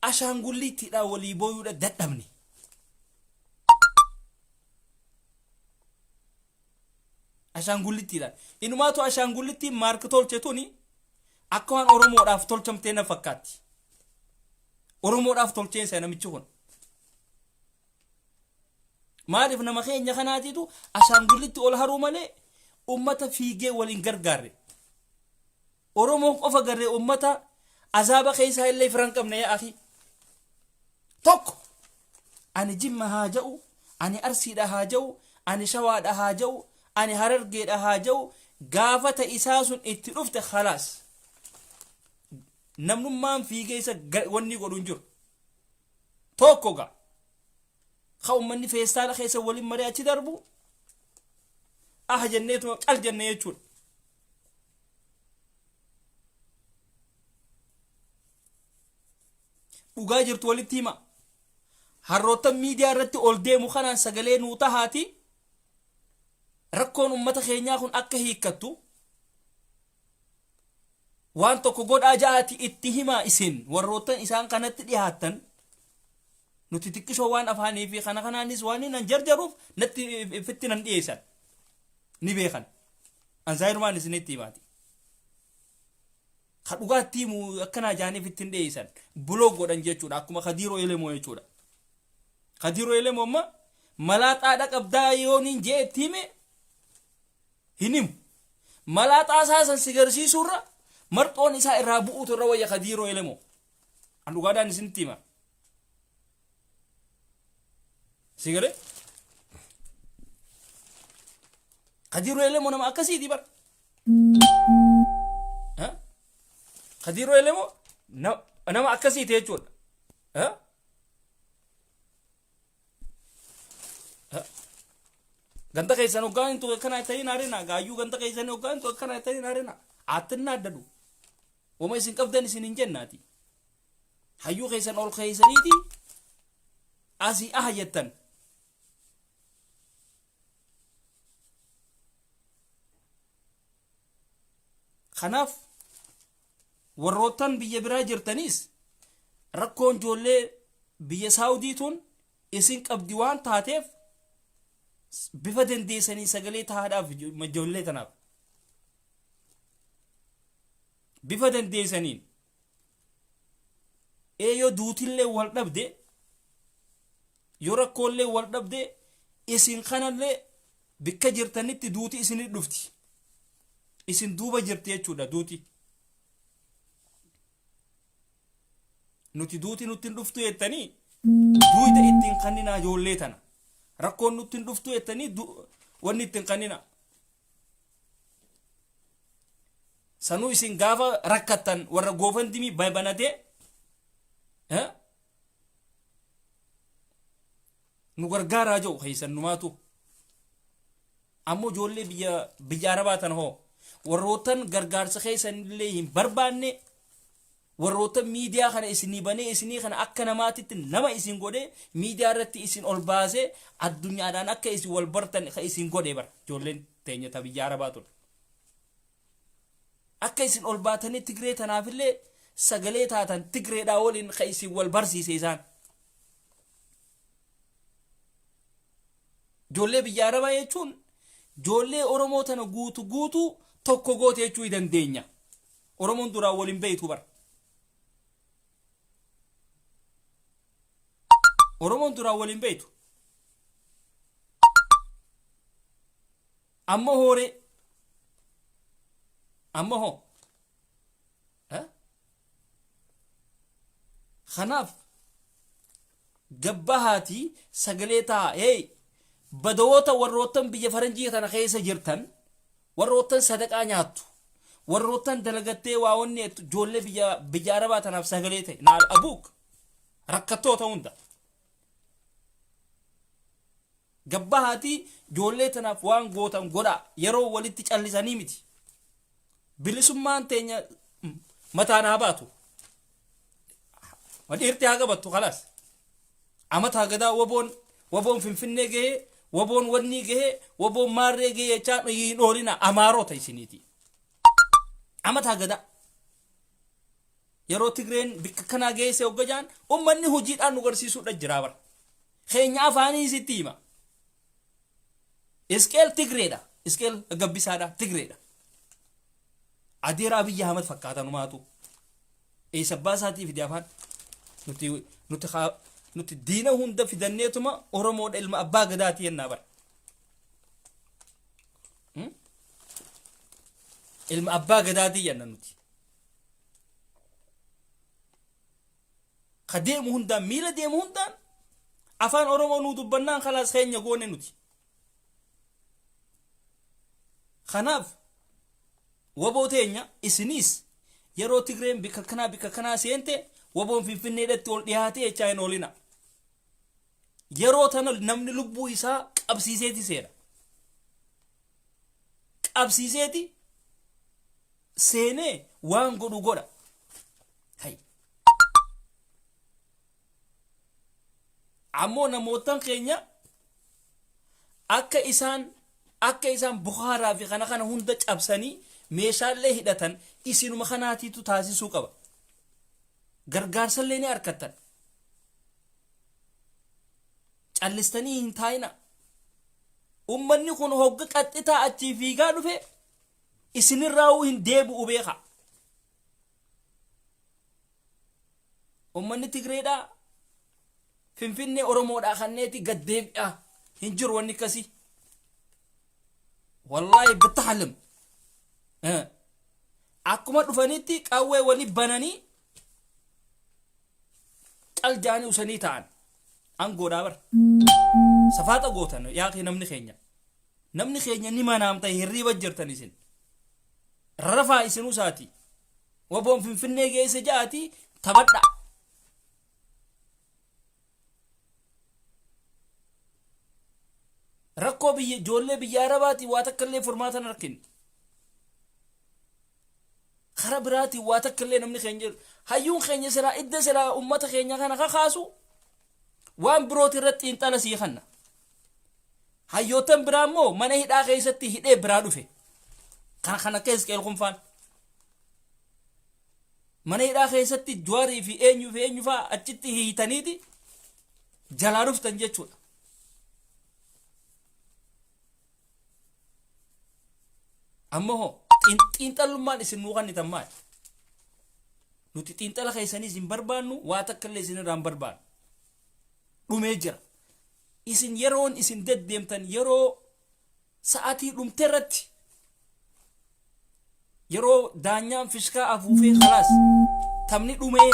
ashaangulliittiidhaa walii booyuudha dadhabne. Ashaangulliittiidhaan inumaatu ashaangulliittiin maarka tolchetuni akka waan oromoodhaaf tolchamtee na fakkaatti. Oromoodhaaf tolcheensa namichi kun. Maaliif nama keenya kanaatiitu ashaangulliitti ol haruu malee ummata fiigee waliin gargaarre. Oromoon qofa garree ummata azaaba keessaa illee firan qabne yaa akhi. Tokko ani Jimma haa ja'u, ani Arsiidha haa ja'u, ani Shawaadha haa ja'u, ani Harargeedha haa ja'u, gaafata isaa sun itti dhufte khalaas. Namnummaan fiigee isa wanni godhuun jiru. Tokko gaa. Ummanni feestaala keessa waliin maree achi darbu. Jenneetuma qal jennee jechuudha. Dhugaa jirtu walitti hima. Harroota miidiyaa irratti ol deemu kanaan sagalee nuu tahaati. Rakkoon ummata keenyaa kun akka hiikkattu. Waan tokko godhaa ja'aati itti himaa isin warroottan isaan kanatti dhiyaattan. Nuti xiqqishoo waan afaanii fi kanaanis waan nan jarjaruuf natti fitti nan dhiyeessan. Ni beekan. Anzaayirumaan isinitti himaati. Ka dhugaatti himu akkanaa jaaniif ittiin dhiyeessan. Buloo godhan jechuudha. Akkuma Kadiiroo Elemoo jechuudha. Kadiiroo Elemoo amma malaaxaadha qabdaa yooniin jee itti hime hin himu. Malaaxaa isaasan si garsiisurra marxoon isaa irraa bu'uutu irra wayya Kadiiroo Elemoo. An dhugaadhaan isinitti hima. Sigare? Kadiiroo Elemoo nama akkasiiti bar. Kadiiroo Elemoo nama akkasiiti jechuudha. Ganta keessan hoggaan intu akkana ta'in arena gaayyuu ganta keessan hoggaan intu akkana ta'in arena aatinna addadu. Wama isin qabdan isin hin jennaati. Hayyuu keessan ol keessaniiti asii jettan. Kanaaf warroottan biyya biraa jirtanis rakkoon ijoollee biyya Saawudiituun isin qabdi waan taateef bifa dandeessanii sagalee tahaadhaaf ijoollee tanaaf. Bifa dandeessaniin yoo duutillee wal dhabde yoo rakkoollee wal dhabde isin kanallee bikka jirtanitti duuti isinit dhufti. Isin duuba jirti jechuudha duuti. Nuti duuti nutti dhuftu jettanii duuta ittiin kannina ijoollee tana. Rakkoon nutti dhuftu jettanii wanni ittiin kannina. Sanuu isin gaafa rakkattan warra goofandimii banatee nu gargaaraa jiru keessan numaatu. Ammoo ijoollee biyya Arabaa tana hoo warrootan gargaarsa keessanillee hin barbaanne warroota miidiyaa kana isinii banee isinii kana akka namaatitti nama isin godhee miidiyaa irratti isin ol baasee addunyaadhaan akka isin wal bartan ka isin godhee bar ijoolleen teenya ta biyya Arabaa ture. Akka isin ol baatanii Tigree tanaafillee sagalee taatan Tigreedhaa waliin ka isin wal barsiise isaan. Ijoollee biyya Arabaa jechuun ijoollee Oromoo tana guutuu tokko goote jechuu dandeenya. Oromoon duraa waliin beeytu bar. Oromoon duraa waliin beeytu. Amma hoore. Amma hoo. Kanaaf gabbahaati sagalee taa badawoota warroottan biyya faranjii tana keessa jirtan warroottan sadaqaa nyaattu warroottan dalagattee waa wanni ijoollee biyya arabaa tanaaf sagalee ta'e naal abuuk rakkattoota hunda gabbahaati ijoollee tanaaf waan gootan godhaa yeroo walitti callisanii miti bilisummaan teenya mataan haa baatu wadhiirti haa qabattu khalaas amata gadaa waboon finfinnee gahee waboon wanni gahee waboon maarree gahee jechaan hin oolina amaarota isiniiti amata gadaa yeroo Tigreen bikka kanaa geesse hoggajaan ummanni hojiidhaan nu garsiisuudha jira bara keenya afaanii isitti hima iskeel Tigreedha iskeel gabbisaadha Tigreedha adeera Abiyyi Ahmad fakkaatanumaatu eessa baasaatiif di afaan nuti diina hunda fidanneetuma Oromoodha ilma abbaa gadaati yennaa bara ilma abbaa gadaati yenna nuti kadeemu hundaan miila deemu hundaan afaan Oromoo nu dubbannaan khalaas keenya goone nuti kanaaf waboo teenya isinis yeroo Tigreen bikka kanaa seente waboon finfinneedhatti ol dhiyaatee jechaa hin oolina yeroo tana namni lubbuu isaa qabsiiseeti seera qabsiiseeti seenee waan godhu godha hay ammoo namootan keenya akka isaan Bukhaaraa fi kana hunda cabsanii meeshaalee hidhatan isinuma kanaatiitu taasisuu qaba gargaarsallee ni harkattan callistanii hin taayina ummanni kun hogga qaxxitaa achii fiigaa dhufe isinirraa'uu hin deebi'u beeka ummanni Tigreedhaa Finfinnee Oromoodhaa kanneeti gad deebi'a hin jiru wanni akkasii wallaahi bittahalim akkuma dhufanitti qawwee wali bananii qaljaanii usanii ta'an angoodhaa bar safaata gootan yaaqi namni keenya ni manaam ta'e hirriiba jirtan isin rarafaa isinuu saati waboon Finfinnee geesse ja'aati taphadha rakkoo ijoollee biyya arabaati waa takkallee furmaatan harkin khara biraati waa takkallee namni keenya jiru hayyuun keenya silaa idda silaa ummata keenya kana kakaasu waan birooti irratti xiinxala sii kanna hayyootan biraa immoo mana hidhaa keessatti hidhee biraa dhufe kana keessa kunfaan mana hidhaa keessatti Jawaarii fi eenyu faa achitti hiitaniiti jalaa dhuftan jechuudha ammoo xiinxalummaan isin nuu kannitan maali nuti xiinxala keessanii isin barbaannu waa takkallee isin irraan barbaannu dhumee jira isin yeroon isin deddeemtan yeroo sa'aatii dhumte irratti yeroo daanyaan fishkaa afuufee khalaas tamni dhumee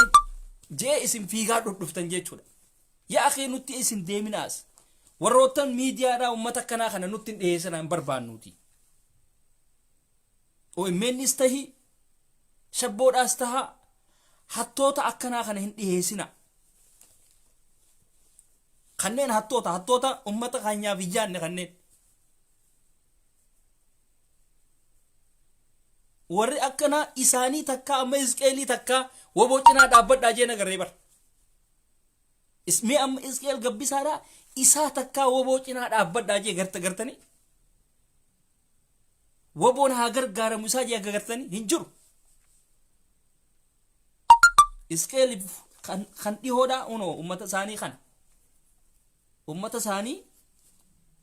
jee isin fiigaa dhuftan jechuudha yaa akhi nutti isin deeminaas warroottan miidiyaadhaa ummata kanaa kana nutti dhiyeessan hin barbaannuuti OMN's tahi shabboodhaas taha hattoota akkanaa kana hin dhiyeessina kanneen hattoota ummata keenyaaf iyyaanne kanneen warri akkanaa isaanii takka amma Isqeelii takka waboo cinaa dhaabbadhaa jee nagarree bar ismee amma Isqeel gabbisaadhaa isaa takka waboo cinaa dhaabbadhaa jee gartanii waboon haa gargaaramu isaa jee gartanii hin jiru Isqeeliif kan dhihoodhaa unoo ummata isaanii kana ummata isaanii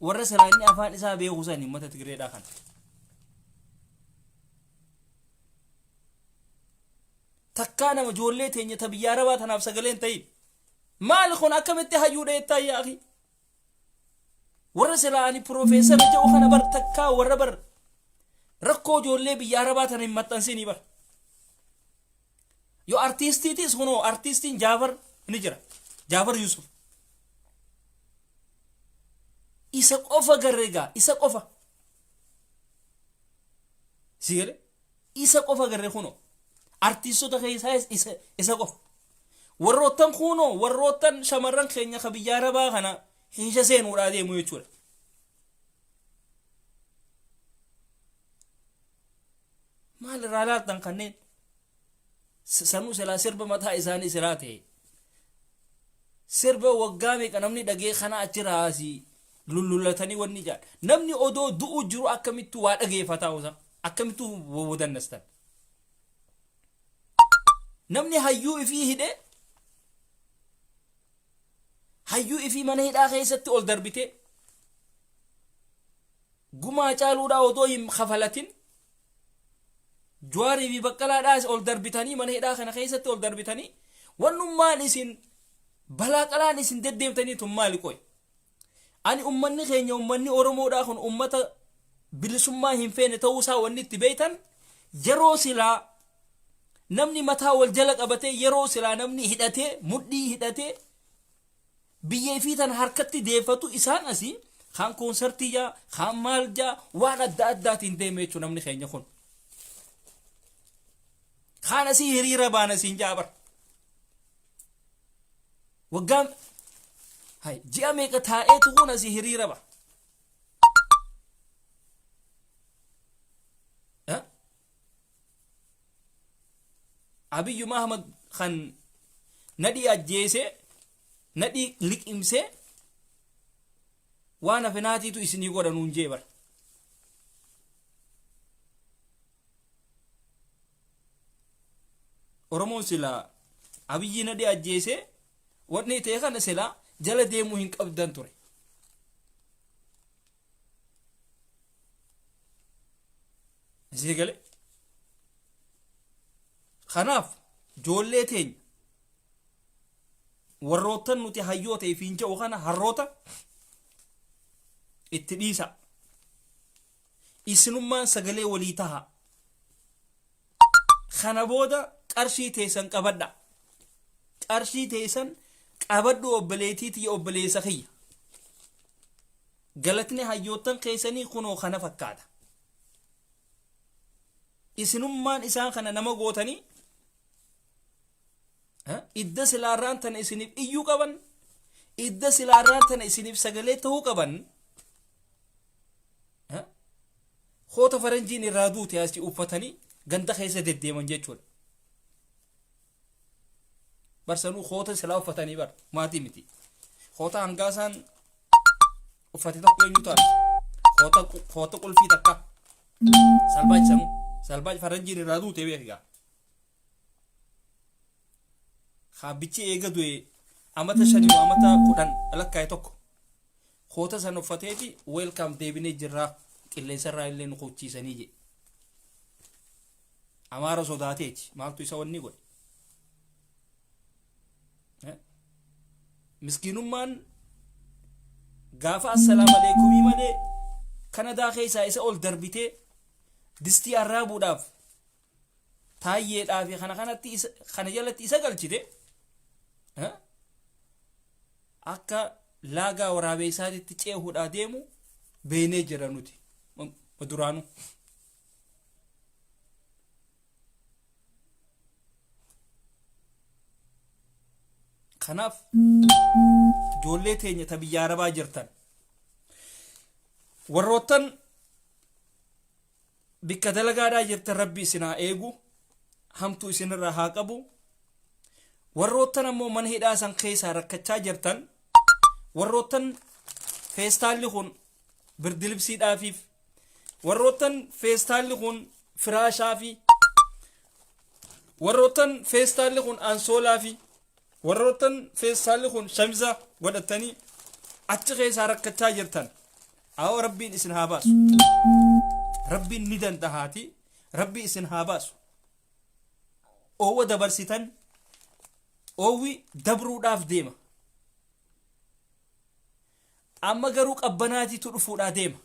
warra siraanni afaan isaa beekusan ummata Tigreedhaa kana takkaa nama ijoollee teenya ta biyya arabaa tanaaf sagaleen ta'in maal kun akkamitti hayyuu dheettaa yaa akhi warra siraani profeesara jedhu kana bar takkaa warra bar rakkoo ijoollee biyya arabaa tana hin maxxansinii bar yoo artiistiitis kunoo artiistiin Jaafar ni jira Jaafar Yusuf isa qofa garreegaa isa qofa sigale isa qofa garre kuno artiistota keessaa isa qofa warroottan kuno warroottan shamarran keenya ka biyya arabaa kana hiisha seenuudhaa deemu jechuudha maal irraa laaltan kanneen sanuu silaa sirba mataa isaanii silaa ta'e sirba waggaa meeqa namni dhagee kana achirraa asii lullullatanii wanni jaan namni odoo du'u jiru akkamittu waa dhageeffataa osa akkamittu wodannastan namni hayyuu ifii hidhe hayyuu ifii mana hidhaa keessatti ol darbite gumaa caaluudhaa odoo hin kafalatin Jawaarii fi Baqqalaadhaas ol darbitanii mana hidhaa kana keessatti ol darbitanii wannummaan isin balaa qalaan isin deddeemtanii tun maali qoy ani ummanni keenya ummanni Oromoodhaa kun ummata bilisummaa hin feene ta'uusaa wanni itti beeytan yeroo silaa namni mataa wal jala qabatee yeroo silaa namni hidhatee mudhii hidhatee biyyee fi tan harkatti deeffatu isaan asii kaan koonsartii jaa kaan maal jaa waan adda addaatiin deeme jechuun namni keenya kun kaan asii hiriira baana siin jaabar waggaan hay ji'a meeqa taa'eetu kun asii hiriira ba Abiyyu Mahamad kan nadhii ajjeesee nadhii liqimsee waan hafenaatiitu isinii godhanuun jee bara Oromoon silaa Abiyyi nadhii ajjeesee wanni ta'e kana silaa jala deemuu hin qabdan ture isii gale kanaaf joollee teenya warroottan nuti hayyoota ifiin jedhu kana harroota itti dhiisa isinummaan sagalee walii taha kana booda qarshii teessan qabadha qarshii teessan qabadhu obboleetiiti obboleessa kiyya galatni hayyoottan keessanii kunoo kana fakkaata isinummaan isaan kana nama gootanii idda silaarraan tana isiniif iyyuu qaban idda silaarraan tana isiniif sagalee ta'uu qaban hoota faranjiin irraa duute asii uffatanii ganda keessa deddeeman jechuudha barsanuu hoota silaa uffatanii bar maatii miti hoota hangaasaan uffate tokko eenyu ta'a hoota qulfii takka salbaaj sanuu salbaaj faranjiin irraa duute beekaa Habichi eega du'e amata shanii amata 10 lakkaa'e tokko hoota san uffateeti welcome deebinee jirraa qilleensarraa illee nu qochiisanii je amaara sodaateeti maaltu isa wanni godhe miskiinummaan gaafa assalaamu alaykumii malee Kanadaa keessaa isa ol darbitee distii arraabuudhaaf taayyeedhaa fi kana jalatti isa galchite akka laagaa waraabee isaatitti ceehuudhaa deemu beenee jira nuti duraanu kanaaf ijoollee teenya ta biyya arabaa jirtan warroottan bikka dalagaadhaa jirtan rabbi isinaa eegu hamtuu isinirraa haa qabu warroottan ammoo mana hidhaa san keessaa rakkachaa jirtan warroottan feestaalli kun birdilibsiidhaafiif warroottan feestaalli kun firaashaafi warroottan feestaalli kun ansoolaafi warroottan feestaalli kun shamiza godhatanii achi keessaa rakkachaa jirtan awo rabbiin isin haa baasu rabbiin ni dandahaati rabbii isin haa baasu oowwa dabarsitan oowwi dabruudhaaf deema amma garuu qabbanaatiitu dhufuudhaa deema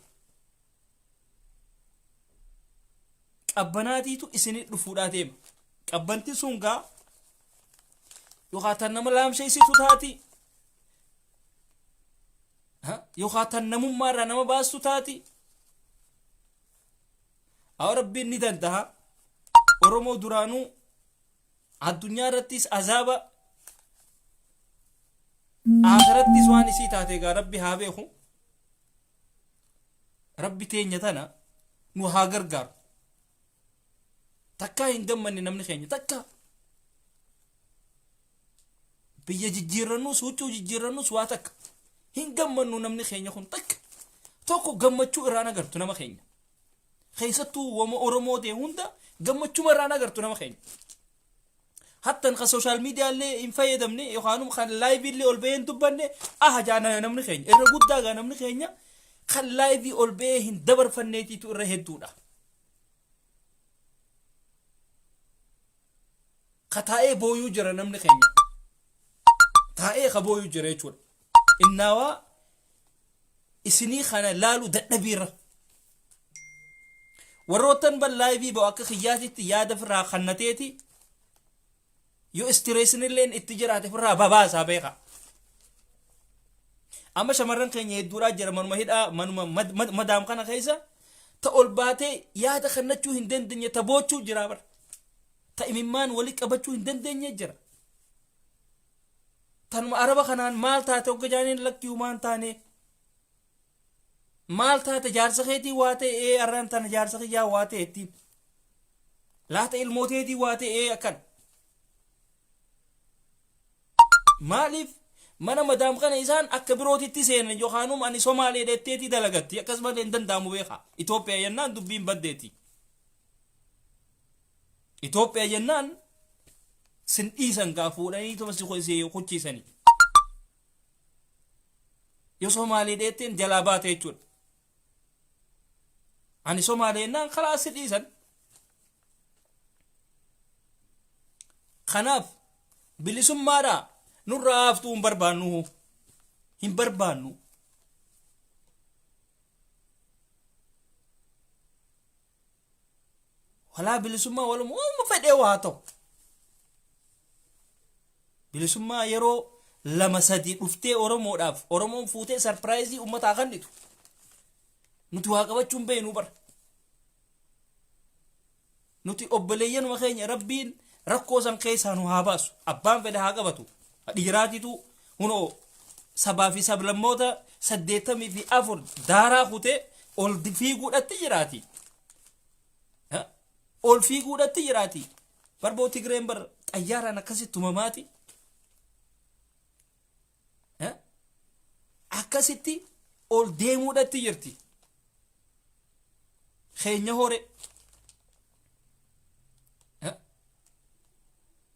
qabbanaatiitu isinii dhufuudhaa deema qabbanti sun gaa yookaan nama laamsheessitu taati yookaan namummaarraa nama baastu taati awo rabbiin ni dandaha oromoo duraanuu addunyaa irrattis azaaba akhirattis waan isii taate gaa rabbi haa beeku rabbi teenya tana nu haa gargaaru takkaa hin gammanne namni keenya takkaa biyya jijjiirrannus huccuu jijjiirrannus waa takka hin gammannu namni keenya kun takka tokko gammachuu irraan agartu nama keenya keessattuu wama oromoo ta'e hunda gammachuma irraan agartu nama keenya hattan ka social media illee hin fayyadamne yookaan kan live illee ol ba'ee hin dubbanne jaana namni keenya irra guddaa gaa namni keenya kan live ol ba'ee hin dabarfanneetiitu irra hedduudha ka taa'ee booyuu jira namni keenya taa'ee ka booyuu jira jechuudha innaawaa isinii kana laalu dadhabiirra warroottan ban live ba'u akka kiyyaatitti yaada firraa kannateeti yoo istireesinilleen itti jiraate firraa babaasaa beeka amma shamarran keenya hedduudhaa jira manuma hidhaa manuma madaam kana keessa ta ol baatee yaada kannachuu hin dandeenye ta boochuu jira bar ta imimmaan walii qabachuu hin dandeenye jira tanuma araba kanaan maal taate hogga jaaniin lakkii umaan taane maal taate jaarsa keetii waa ta'e arraan tana jaarsa kiyyaa waa ta'e ittiin laata ilmooteetii waa ta'e akkan maaliif mana madaam kana isaan akka birootitti seenan yookaanum ani somaalee dheetteetii dalagatti akkasumallee hin danda'amu beeka Itoophiyaa jennaan dubbiin baddeeti Itoophiyaa jennaan sin dhiisan gaa fuudhanii tuma si kuchiisanii yoo somaalee dheetteen jalaa baate jechuudha ani somaalee jennaan karaa si dhiisan kanaaf bilisummaadhaa nurraa haftuu hin barbaannu walaa bilisummaa waluma fedhee waa ta'u bilisummaa yeroo lama sadii dhuftee oromoodhaaf oromoon fuutee sarpiraayizii ummataa kennitu nuti waa qabachuun beeknu bara nuti obboleeyyanuma keenya rabbiin rakkoo san keessaa nu haa baasu abbaan fedhe haa qabatu dhiiraatitu hunoo sabaa fi sablammoota 84 daaraa kutee ol fiiguudhatti jiraati ol fiiguudhatti jiraati barboo Tigreen bar xayyaaraan akkasitti tumamaati akkasitti ol deemuudhatti jirti keenya hore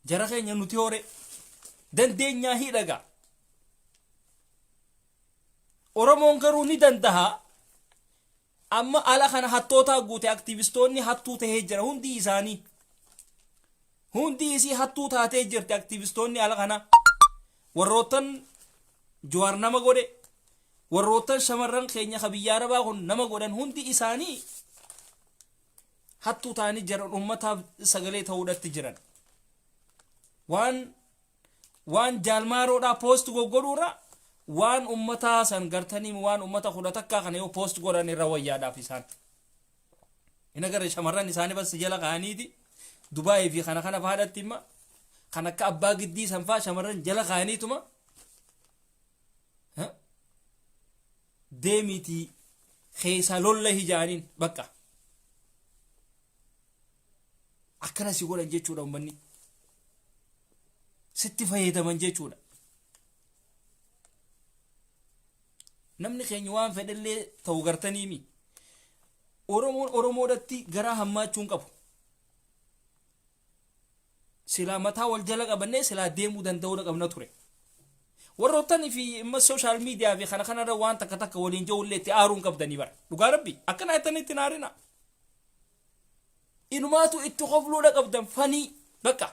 jara keenya nuti hore dandeenyaa hidhaga oromoon garuu ni dandaha amma ala kana hattootaa guute aktivistoonni hattuu tahee jira hundi isii hattuu taatee jirti aktivistoonni ala kana warrootan Jawaar nama godhe warrootan shamarran keenya kabiyyaa arabaa kun nama godhan hundi isaanii hattuu taanii jiran ummataaf sagalee ta'uudhatti jiran waan jaalmaaroodhaa post goggoduurra waan ummataa san gartanii waan ummata kudha takkaa kana yoo post godhan irra wayyaadhaaf isaan ina gara shamarran isaanii bas jala kaaniiti Dubaay fi kana faadhatti imma kan akka abbaa giddii sanfaa shamarran jala kaaniituma deemiti keessa lolla hijaaniin bakka akkana si godhan jechuudha ummanni sitti fayyadaman jechuudha namni keenya waan fedhallee ta'u gartaniimi oromoodhatti garaa hammaachuun qabu silaa mataa wal jala qabannee silaa deemuu danda'uu qabna ture warroottan fi imma social media fi kana waan takka waliin jawullee itti aaruun qabdanii bara dhugaa rabbi akkana itti naarina inumaatu itti qofluudha qabdan fanii bakka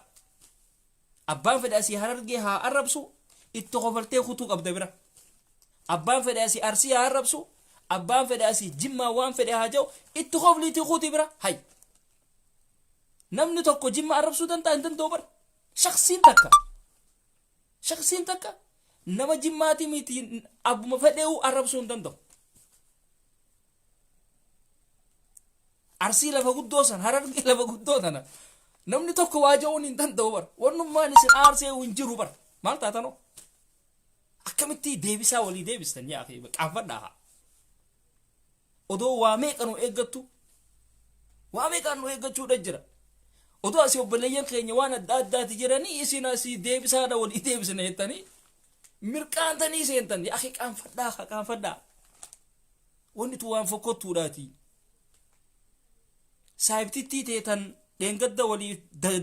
abbaan fedhe asii harargee haa arrabsu itti qofaltee kutuu qabda bira abbaan fedhe asii arsii haa arrabsu abbaan fedhe asii jimmaa waan fedhe haa jawu itti qofliitii kutii bira hay namni tokko jimma arrabsuu danda'a hin danda'u bara shaksiin takka nama jimmaati miti abbuma fedheewu arrabsuu hin danda'u arsii lafa guddoo san harargee lafa guddoo tana namni tokko waa ja'uun hin danda'u bar wannummaan isin aarsee hin jiru bar maal taatanoo akkamitti deebisaa walii deebistan yaa akhi qaanfadhaa odoo waa meeqanu eeggattu waa meeqanu eeggachuudha jira odoo asii obboleeyyan keenya waan adda addaati jiranii isin asii deebisaadha walii deebisna jettanii mirqaantanii seentanii akhi qaanfadhaa wanni tu waan fokkottuudhaati saayibtittii teetan deengadda walii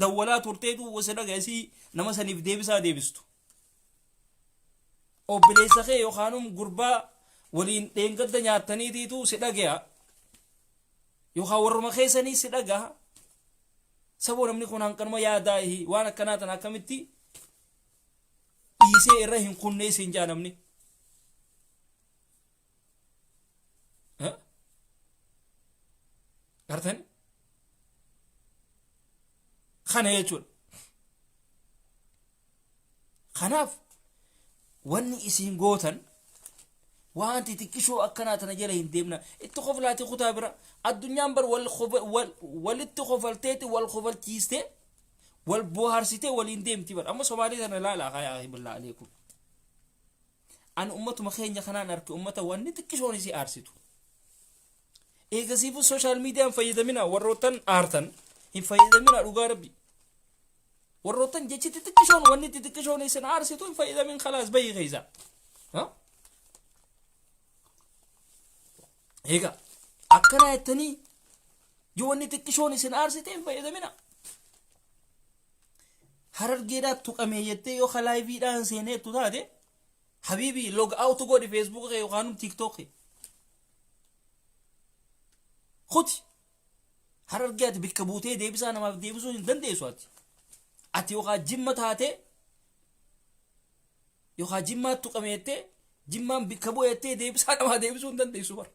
dawwalaa turteetu wasa dhagaasii nama saniif deebisaa deebistu obboleessa kee yookaanum gurbaa waliin deengadda nyaattaniitiitu si dhagaya yookaan warruma keessanii si dhagaa saboo namni kun hanqanuma yaadaahi waan akkanaa tan akkamitti dhiisee irra hin kunneessin jaa namni gartani kana jechuudha kanaaf wanni isin gootan وانت تكشو أكنات نجلا يندمنا اتخفلاتي خطابرة الدنيا بر والاتخفلتي والخفلتيستي والبوهارستي واليندمتي بر أما سوالي أنا لا يا أخي بالله عليكم أنا أمة مخين يخنا نرك أمة واني تكشو نسي أرسيتو إيه كسيفو السوشيال ميديا فايدة منا وروتن آرتن هم فايدة منا رجاربي وروتن جيتي تكشون واني تكشو نسي أرسيتو فايدة من خلاص بي غيزا ها هيك أكنا التاني جواني تكشوني سن أرسيتين فايدة منا هرر جيرات تقاميتي يو خلاي فيدان سيني تتادي حبيبي لوج اوت تقول في فيسبوك يو خانم تيك توك خد هرر جيرات بكبوتي دي بس أنا ما بدي بسو دن دي سواتي أتي يو خا جمت هاتي يو خا جمت تقاميتي جمان بكبوتي دي بس أنا ما دي بسو دن دي سوبر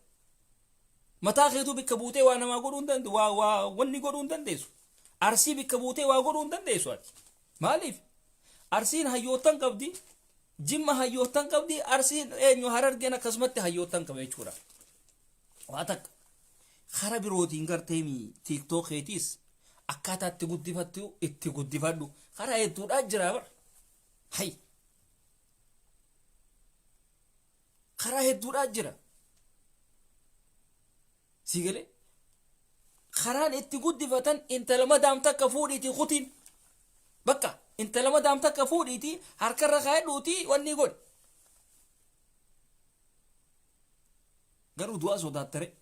mataa keetu bikka buutee waa namaa godhuu hin dandeessu waa wanni godhuu hin dandeessu arsii bikka buutee waa godhuu hin dandeessu ati maaliif arsiin hayyootan qabdi jimma hayyootan qabdi arsiin eenyu harargeen akkasumatti hayyootan qaba jechuudha waa takka kara birootiin garteemi tiiktookeetiis akkaataa itti guddifadhu karaa hedduudhaa jira bar hay karaa hedduudhaa jira سيجلي خران اتقود فتن انت لما دام تكفوريتي خوتين بكا انت لما دام تكفوريتي هركر خايد وتي واني قول قالوا دوا صدات تري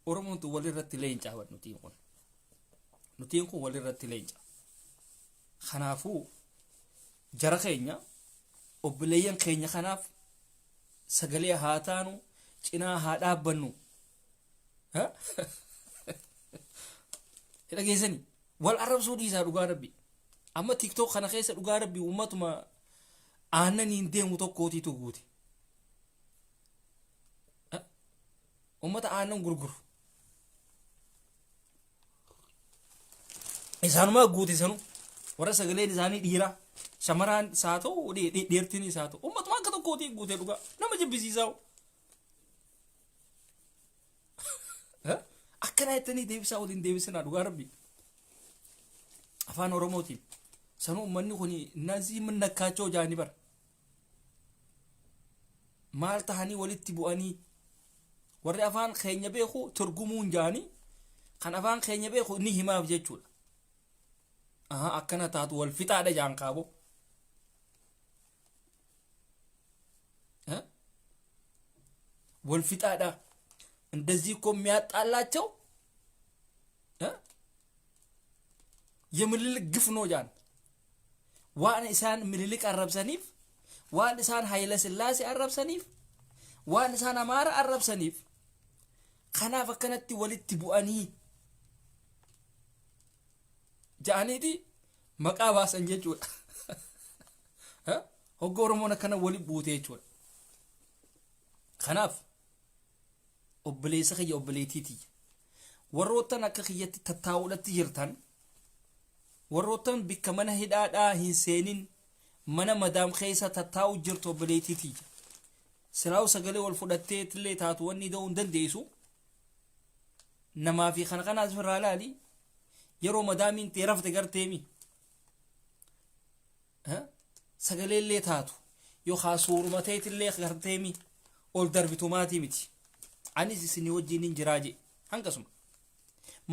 ورمون تولي رتلين جاوات نتينكو ولي رتلين جا خنافو جرى خينيا وبليين خينيا خناف sagalee haa taanu cinaa haa dhaabbannu dhageessanii wal arrabsuu dhiisaa dhugaa rabbi amma tiktok kana keessa dhugaa rabbi ummatuma aannaniin deemu tokkootiitu guute ummata aannan gurguru isaanumaa guute sanu warra sagaleen isaanii dhiiraa shamaraan isaa ta'u dheertiin isaa ta'u ummatuma akka tokkootii guutee dhugaa nama jibbisiisaa akkana jettanii deebisaa waliin deebisanaa dhugaa rabbi afaan oromootiin sanuu ummanni kun nazii minnakkaachoo jaanii bara maal tahanii walitti bu'anii warri afaan keenya beeku turgumuun jaanii kan afaan keenya beeku ni himaaf jechuudha akkana taatu wal fixaadha jaan qaabo والفتاة እንደዚህኮ የሚያጣላቸው የምልልቅ ግፍ ነው ጃን ዋን ኢሳን ምልልቅ አረብሰኒፍ ዋን ኢሳን ኃይለ ሥላሴ አረብሰኒፍ ዋን ኢሳን አማራ አረብሰኒፍ ከና ፈከነቲ ወልቲ ቡአኒ ጃኒቲ መቃባሰን ጀቹ ሆጎርሞነ ከነ ወሊ ቡቴ ጀቹ ከናፍ obboleessa kiyya obboleetiiti warroottan akka kiyyatti tattaa'uudhatti jirtan warroottan bikka mana hidhaadhaa hin seenin mana madaam keessa tattaa'u jirtu obboleetiiti silaaw sagalee wal fudhattee tillee taatu wanni da'uu hin dandeessu namaa fi kana kanaas irraa laali yeroo madaamiin teerafte garteemi sagalee illee taatu yookaan suuruma ta'etillee garteemi ol darbitumaatii miti anis isinii wajjin hin jiraa je hangasuma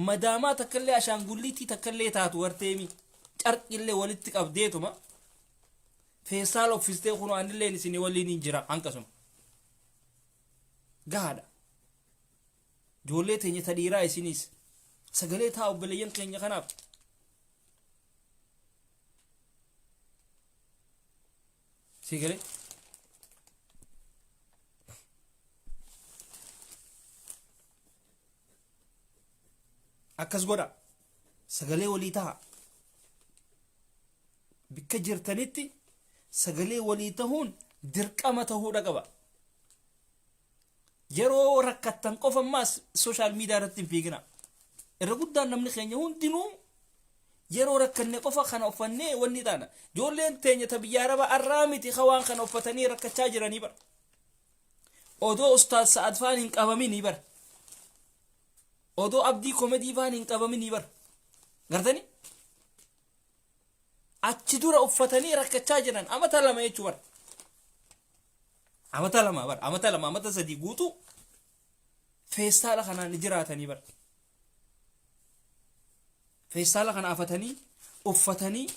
madaamaa takkallee ashaangulliitii takkallee taatu garteemi carqillee walitti qabdeetuma feessaal uffistee kunoo anillee isinii waliin hin jira hangasuma gahaadha ijoollee teenya ta dhiiraa isinis sagalee taa obboleeyyan keenya kanaaf sagalee akkas godha sagalee walii ta'a bikka jirtanitti sagalee walii tahuun dirqama tahuudha qaba yeroo rakkattan qofa ammaas social media irratti hin fiigina irra guddaan namni keenya hundinuu yeroo rakkanne qofa kana uffannee wanni taana ijoolleen teenya ta biyya arabaa arraa miti waan kana uffatanii rakkachaa jiranii bara odoo ustaaz sa'ad faan hin qabaminii bara odoo abdii komedii faan hin qabaminii bara gartani achi dura uffatanii rakkachaa jiran amata lama jechuu bara amata lama bara amata sadii guutuu feestaala kanaan jiraatanii bara feestaala kana afatanii uffatanii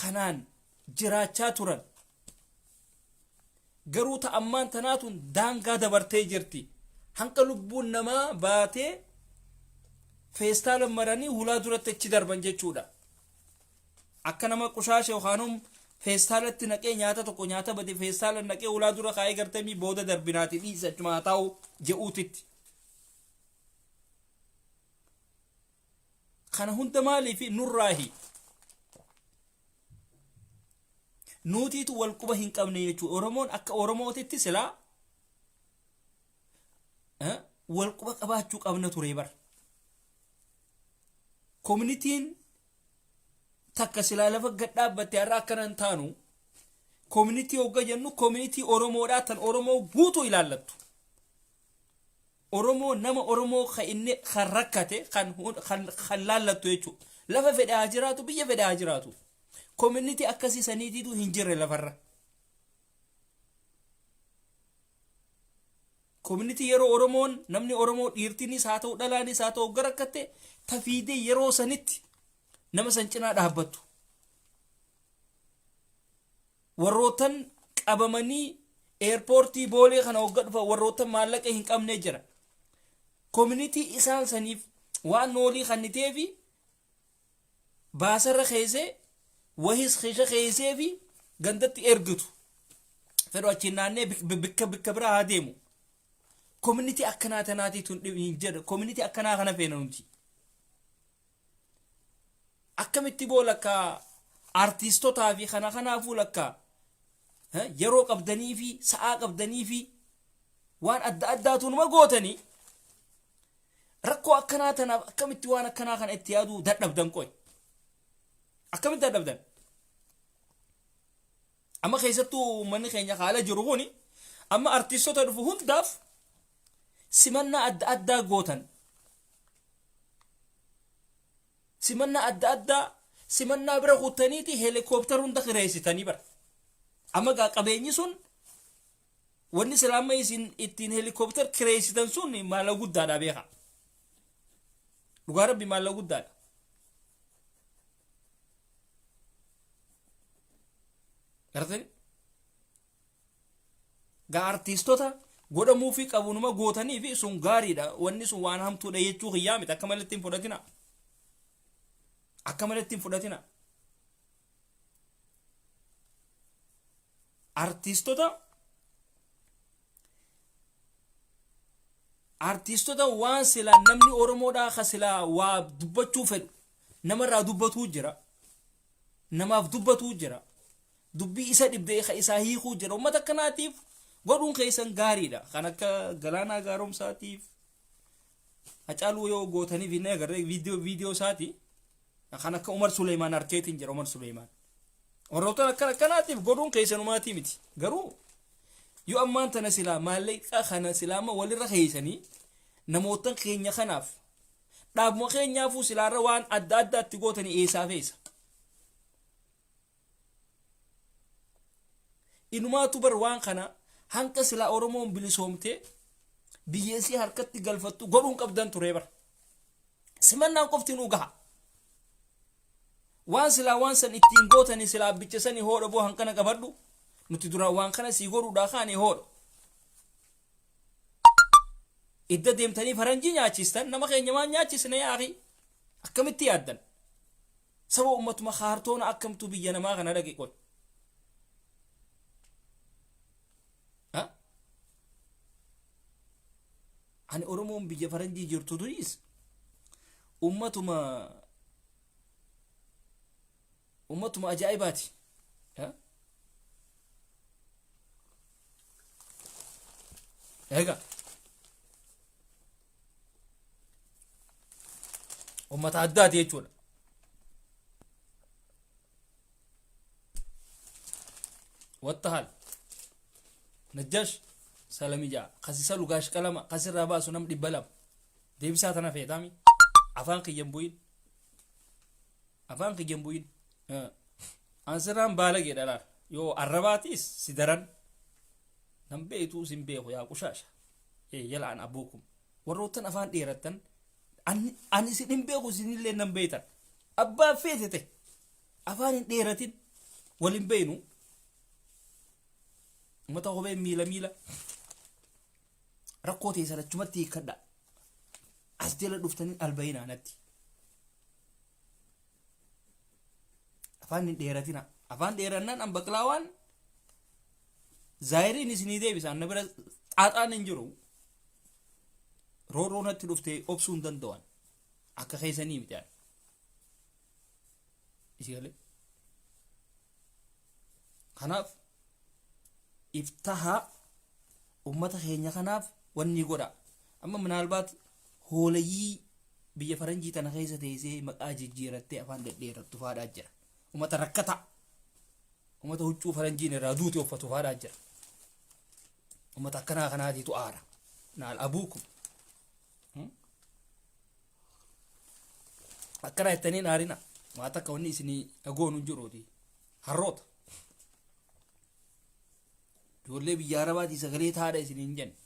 kanaan jiraachaa turan garuu ta'ammaan tanaatun daangaa dabartee jirti hanqa lubbuun namaa baatee feestaala maranii hulaa duratti achi darban jechuudha akka nama qushaashe yookaanum feestaalatti naqee nyaata tokko nyaata bade feestaala naqee hulaa dura kaa'ee gartamii booda darbinaati dhiisa achumaa taa'u je'uutitti kana hunda maaliif nurraahi nuutiitu wal quba hin qabne jechuudha oromoon akka oromootitti silaa wal quba qabaachuu qabna ture bara communitiin takka silaa lafa gad dhaabbatte har'a akkanan taanu community hogga jennu community oromoodhaa tan oromoo guutuu ilaallattu oromoo nama oromoo ka inni kan rakkate kan laallattu jechuudha lafa fedhe haa jiraatu biyya fedhe haa jiraatu community akkasii saniitiitu hin jirre lafarra community yeroo oromoon namni oromoo dhiirtinis haa ta'u dhalaanis haa ta'u garakkatte tafiidee yeroo sanitti nama san cinaa dhaabbattu warrootan qabamanii airportii boolee kana hogga dhufa warrootan maallaqa hin qabne jira community isaan saniif waan noolii kanniteefi baasarra keessee wahis keessa keessee fi gandatti ergitu fedhu achiin naannee bikka biraa haa deemu community akkanaa tanaatiitun hin jedha community akkanaa kana feena nuti akkamitti boolakka artiistotaa fi kana kanaafuu lakka yeroo qabdanii fi sa'aa qabdanii fi waan adda addaatu numa gootanii rakkoo akkanaa tanaaf akkamitti waan akkanaa kana itti yaaduu dadhabdan qoy akkamitti dadhabdan amma keessattuu manni keenya haala jiru kuni amma artiistota dhufu hundaaf simannaa adda addaa gootan simannaa adda addaa simannaa bira guutaniiti helikoophtar hunda kireessitanii bara amma gaa qabeenyi sun wanni silaama isin ittiin helikoophtar kireessitan sun maalla guddaadha beeka dhugaa rabbi maalla guddaadha gartani gaa artiistota godhamuu fi qabunuma gootanii fi sun gaariidha wanni sun waan hamtuudha jechuu kiyyaa miti akka malee ittiin fudhatina akka malee ittiin fudhatina artiistota waan silaa namni oromoodhaa ka silaa waa dubbachuu fedhu namarraa dubbatuu jira namaaf dubbatuu jira dubbii isa dhibdee ka isaa hiikuu jira ummata akkanaatiif godhuun keessan gaariidha kan akka galaanaa gaaromsaatiif hacaaluu yoo gootaniif inni agarree viidiyoo isaati kan akka Umar Suleymaan arkeetiin jira Umar Suleymaan warroota akkanaatiif godhuun keessanumaatii miti garuu yoo ammaan tana silaa maallaqa kana silaama walirra keessanii namootan keenya kanaaf dhaabuma keenyaafuu silaarra waan adda addaatti gootanii eesaa feesa inumaatu bar waan kana hanqa silaa oromoon bilisoomtee biyyeesii harkatti galfattu godhuun qabdan ture bar simannaan qofti nu gaha waan silaa waan san ittiin gootanii silaa bichasanii hoodha boo hanqana qabadhu nuti dura waan kana sii godhuudhaa kaanii hoodha idda deemtanii faranjii nyaachistan nama keenya maan nyaachisne yaaqi akkamitti yaaddan saba ummatuma kaartoona akkamtu biyya namaa kana dhaqe qol ani oromoon biyya faranjii jirtu duris ummatuma ajaa'ibaati eega ummata addaati jechuudha wattahaal najjash salamija qasisa lugash qalama qasirraa baasu nam dhibbalam deebisaa tana feetaami afaan kiyyan bu'in ansirraan baalagee dhalaar yoo arrabaatis si daran nam beeytuu sin beeku yaa qushaasha yalaan abuukum warroottan afaan dheerattan ani si din beeku sinillee nam beeytan abbaa feetete afaan hin dheeratin walin beeynu ummata hobee miila rakkoo teessan achumatti hiikkadha as jala dhuftanii albayinaanatti afaan hin dheeratina afaan dheerannaan an baqlaawaan zaayiriin isinii deebisaan na bira xaaxaan hin jiru rooroonatti dhuftee obsuu hin danda'an akka keessanii miti aan isi galee kanaaf iftahaa ummata keenya kanaaf wanni godha amma minaalbaat hoolayii biyya faranjii tana keessa teessee maqaa jijjiirattee afaan dhedheerattu faadhaa jira ummata rakkata ummata huccuu faranjiin irraa duuti uffatu faadhaa jira ummata akkanaa kanaatiitu aara naal abuukum akkana jettanii naarina maata akka wanni isinii dhagoonu jiruuti harroota ijoollee biyya arabaatii sagalee taadha isiniin jenne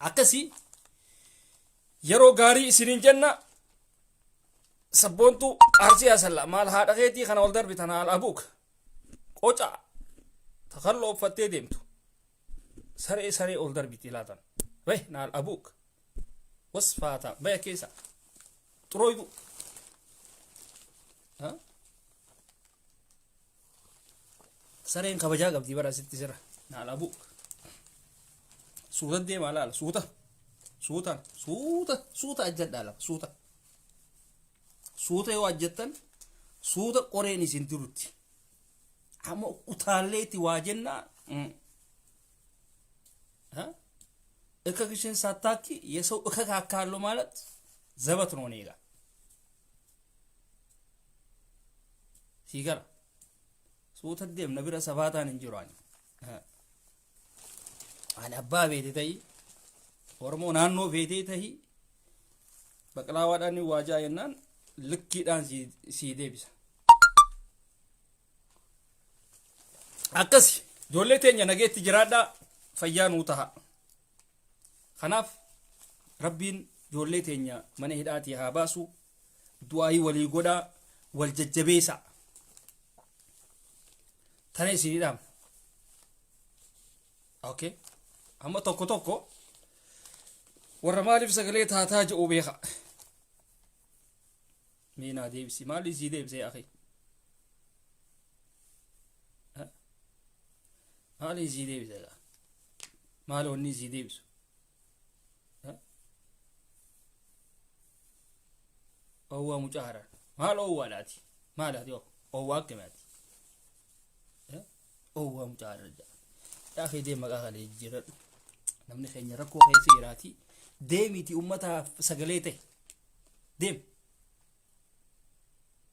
akkasii yeroo gaarii isiniin jenna sabboontu arsii asalla maal haadha keetii kana ol darbitan haal abuuk qoca takalloo uffattee deemtu saree ol darbiti laatan bay naal abuuk wasfaata baya keessa xuroydu sareen kabajaa qabdi bara sitti sira naal abuuk suuta deemaa laala suuta ajjadhaa lafa suuta yoo ajjattan suuta qoreen isin dirutti amma utaalleeti waa jennaa እከ ግሽን ሳታኪ የሰው እከክ አካሎ ማለት ዘበት ነው ኔጋ ሲገራ ሱተ ደም ነብረ ሰባታን እንጅሯን አን አባ ቤቴ ተይ ኦሮሞ ናኖ ቤቴ ተይ በቅላዋዳኒ ዋጃ የናን ልኪዳን ሲዴብሳ አከስ ጆሌቴኛ ነጌት ጅራዳ ፈያኑ ተሃ kanaaf rabbiin ijoollee teenya mana hidhaatii haa baasu du'aayii walii godhaa wal jajjabeessa tana isinidhaam okay amma tokko warra maaliif sagalee taataa jedhu beeka miinaa deebisi maali sii deebisee akhi maali sii deebisee maali onni sii deebisu أوه مجاهرة ما له أوه لاتي ما له ديو أوه كماتي أوه مجاهرة يا أخي ديم مقاها ليجيرد نمني خيني ركو خي سيراتي ديمي تي أمتها سقليته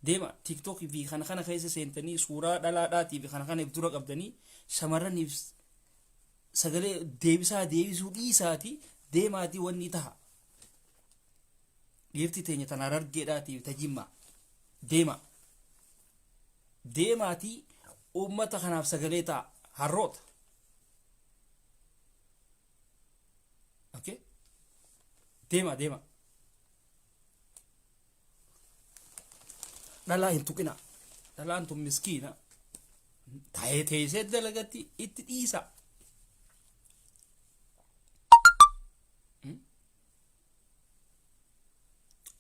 deema tiktok fi kana keessa seentanii suuraa dhalaadhaatii fi kana dura qabdanii shamarraniif sagalee deebisuu dhiisaati deemaatii wanni taha dhiirti teenya tan Harargeedhaatii tajimma deemaatii ummata kanaaf sagalee ta'a harroota okay deema dhalaa hin tuqina dhalaan tun miskiina teessee dalagatti itti dhiisa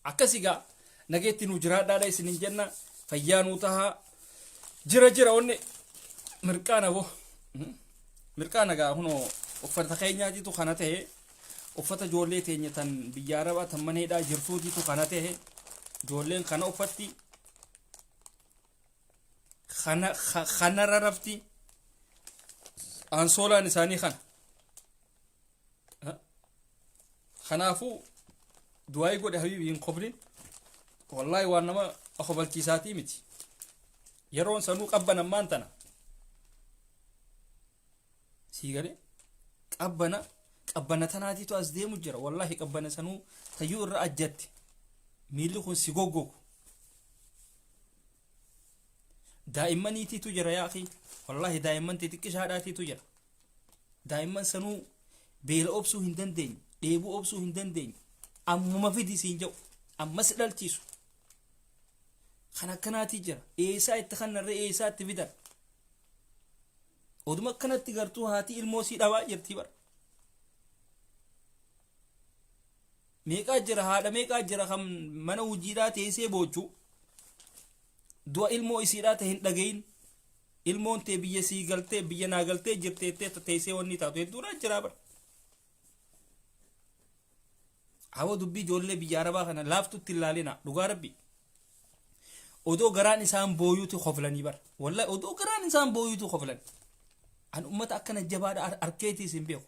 akkasigaa nageetti nu jiraadhaadha isinin jenna fayyaa nuu tahaa jira onne mirqaana bo mirqaana gaa huno uffata keenyaatitu kana ta'e uffata ijoollee teenya tan biyya arabaa tan maneedhaa jirtuutitu kana ta'e ijoolleen kana uffatti kana rarafti ansoolaan isaanii kana kanaafuu du'aayii godhe habiibii hin qoflin wallaahi waan nama akobalchiisaatii miti yeroon sanuu qabbanammaan tana siigale qabbana tanaatiitu as deemu jira wallaahi qabbana sanuu tayyuu irra ajjatti miilli kun si goggogu daa'immaniitiitu jira yaa akhi wallaahi daa'imman xixiqqishaadhaatiitu jira daa'imman sanuu beela obsuu hin dandeenye dheebuu obsuu hin dandeenye ammuma fidi siin jedhu ammas dhalchiisu kan akkanaatii jira eessaa itti kannarree eessaa itti fidan oduma akkanatti gartuu haati ilmoo sii dhabaa jirti bara meeqaa jira haadha meeqaa jira kan mana hojiidhaa teessee boochuu du'a ilmoo isiidhaa ta'e hin dhagayin ilmoon tee biyya sii galtee biyya naa galtee jirteettee teessee wanni taatu hedduudhaa jira bara hawa dubbii ijoollee biyya arabaa kana laaftutti ilaalina dhugaa rabbi odoo garaan isaan booyuutu qoflanii bara wallahi odoo garaan isaan booyuutu qoflan an ummata akkana jabaadha arkeetiis hin beeku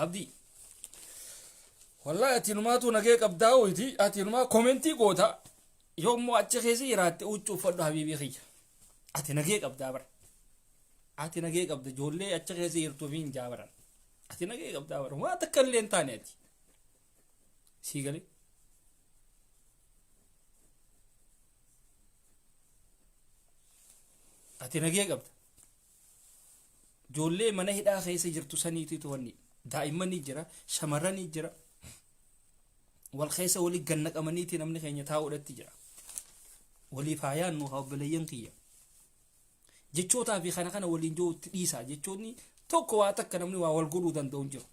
abdi wallahi ati numaatu nagee qabdaa hoyti ati numaa komentii goota yoommoo achi keessa jiraatte uccuu uffadhu habiibii kiyya ati nagee qabdaa bara ati nagee qabda ijoollee achi keessa jirtuuf hin jaabaran ati nagee qabdaa bara waa takka illee hin taane ati sii galee ati nagee qabda ijoollee mana hidhaa keessa jirtu saniitiitu wanni daa'immanii jira shamarranii jira wal keessa walii gannaqamaniiti namni keenya taa'uudhatti jira walii faayaan nu haa obboleeyyan kiyya jechootaa fi kana waliin jiruutti dhiisaa jechoonni tokko waa takka namni waa wal godhuu danda'u hin jiru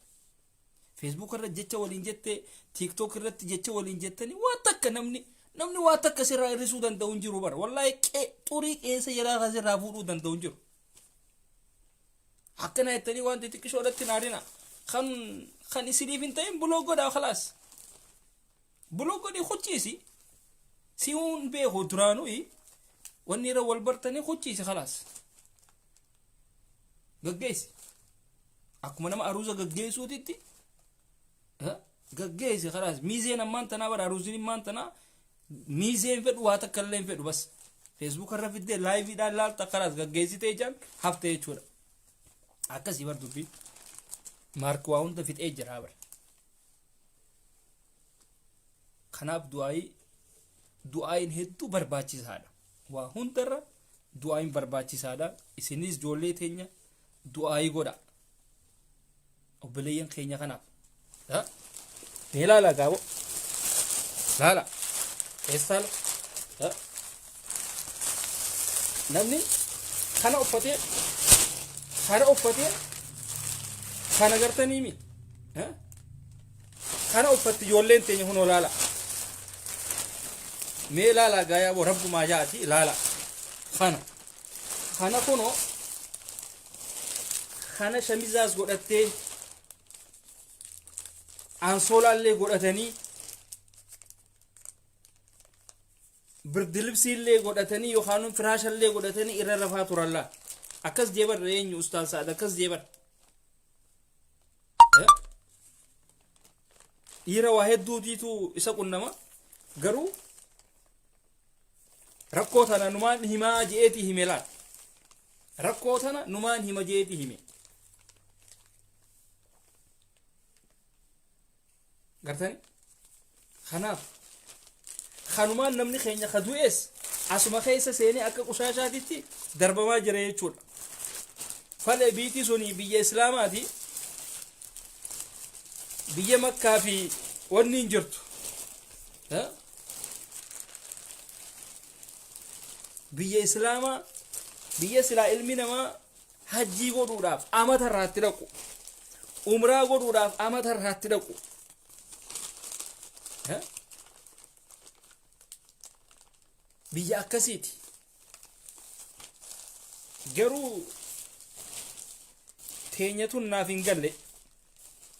Facebook irra jecha waliin jettee TikTok irratti jecha waliin jettanii waa takka namni waa takka sirraa hir'isuu danda'u hin jiru bara wallaahi xurii qeessa yaraa kasirraa fuudhuu danda'u hin jiru akkana jettanii waan xixiqqishoodhatti naadina kan isiniif hin ta'in buloo godhaa khalaas buloo godhii hucciisi si hun beeku duraanuu wanni irra wal bartanii hucciisi khalaas gaggeessi akkuma nama aruuza gaggeessuutitti gaggeessi khalaas miizeen ammaan tanaa bara aruuzin ammaan tanaa miizeen fedhu waa takka illee hin fedhu bas Facebook irra fiddee laayiviidhaan laalta khalaas gaggeessitee jaan hafte jechuudha akkasii bar dubbii maark waa hunda fixee jira bara kanaaf du'aayin hedduu barbaachisaadha waa hundarra du'aayin barbaachisaadha isinis ijoollee teenya du'aayi godha obboleeyyan keenya kanaaf mee laala gaabo laala eessaala namni kana uffatee kana gartanii mi kana uffatti ijoolleen teenya hunoo laala mee laala gaayaa boo rabbumaa jaati laala kana kunoo kana shamizaas godhattee ansoolaallee godhatanii birdilibsiillee godhatanii yookaan firaashallee godhatanii irra rafaa turallaa akkas jeebar eenyu ustaan Sa'ad akkas jeebar dhiira waa hedduutiitu isa qunnama garuu rakkoo tana numaan himaa je'eeti hime laal rakkoo tana numaan hima je'eeti hime gartani kanaaf kanumaan namni keenya kadu'ees asuma keessa seenee akka qushaashaatitti darbamaa jira jechuudha fale biitii suni biyya islaamaati biyya makkaa fi wanni hin jirtu biyya islaamaa biyya silaa ilmi namaa hajjii godhuudhaaf amata irraatti dhaqu umraa godhuudhaaf amata irraatti dhaqu biyya akkasiiti garuu teenyatun naaf hin galle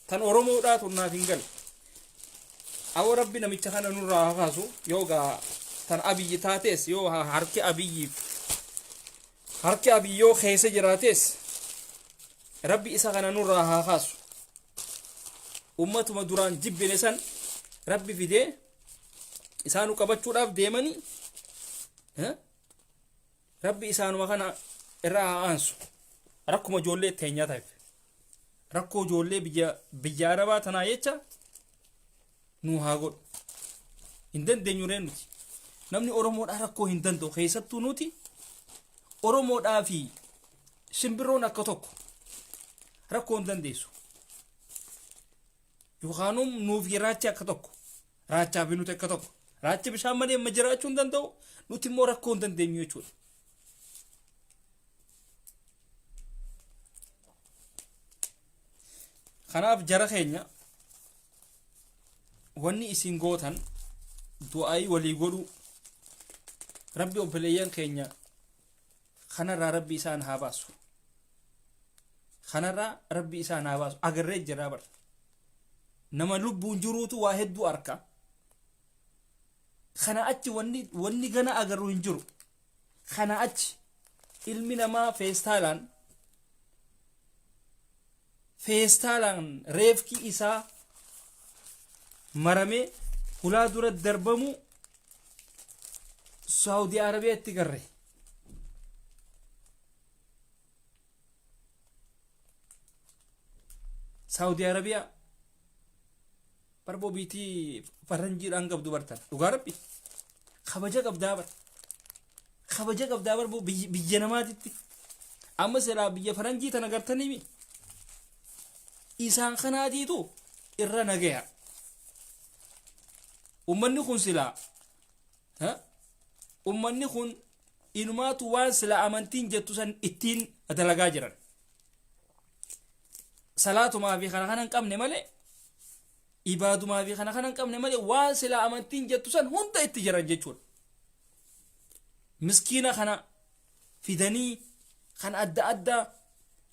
tan oromoodhaatu naaf hin galle awo rabbi namicha kana nurraa haasu yoogaa tan abiyyi taatees yoo harki abiyyi yoo keessa jiraatees rabbi isa kana nurraa haasu ummatuma duraan jibbine san rabbi fidee isaanu qabachuudhaaf deemanii rabbi isaanuma kana irraa aansu rakkuma ijoollee teenyaa ta'eef rakkoo ijoollee biyya arabaa tanaa jecha nu haa godhu hin dandeenyu reen nuti namni oromoodhaa rakkoo hin danda'u keessattuu nuti oromoodhaa fi shimbirroon akka tokko rakkoo hin dandeessu yookaanum nuuf raachi akka tokko raachaa fi nuti akka tokko raachi bishaan malee amma jiraachuu hin danda'u nuti immoo rakkoo hin dandeenyu jechuudha kanaaf jara keenya wanni isin gootan du'aayii walii godhu rabbi obboleeyyan keenya kanarraa rabbi isaan haa baasu kanarraa rabbi isaan haa baasu agarree jiraa bara nama lubbuun jiruutu waa hedduu arka kana achi wanni gana agarru hin jiru kana achi ilmi namaa feestaalaan reefki isaa maramee hulaa dura darbamu saudi arabiyaatti garre saudi arabiyaa barbo biitii faranjiidhaan qabdu bartan dhugaa rabbi kabaja qabdaa barbo biyya namaatitti amma silaa biyya faranjii tana gartanii isaan kanaatiitu irra nagaya ummanni kun silaa ummanni kun inumaatu waan silaa amantiin jettu san ittiin dalagaa jiran salaatumaa fi kana kanan qabne malee ibaadumaa fi kana kanan qabne malee waan silaa amantiin jettu san hunda itti jiran jechuudha miskiina kana fidanii kan adda addaa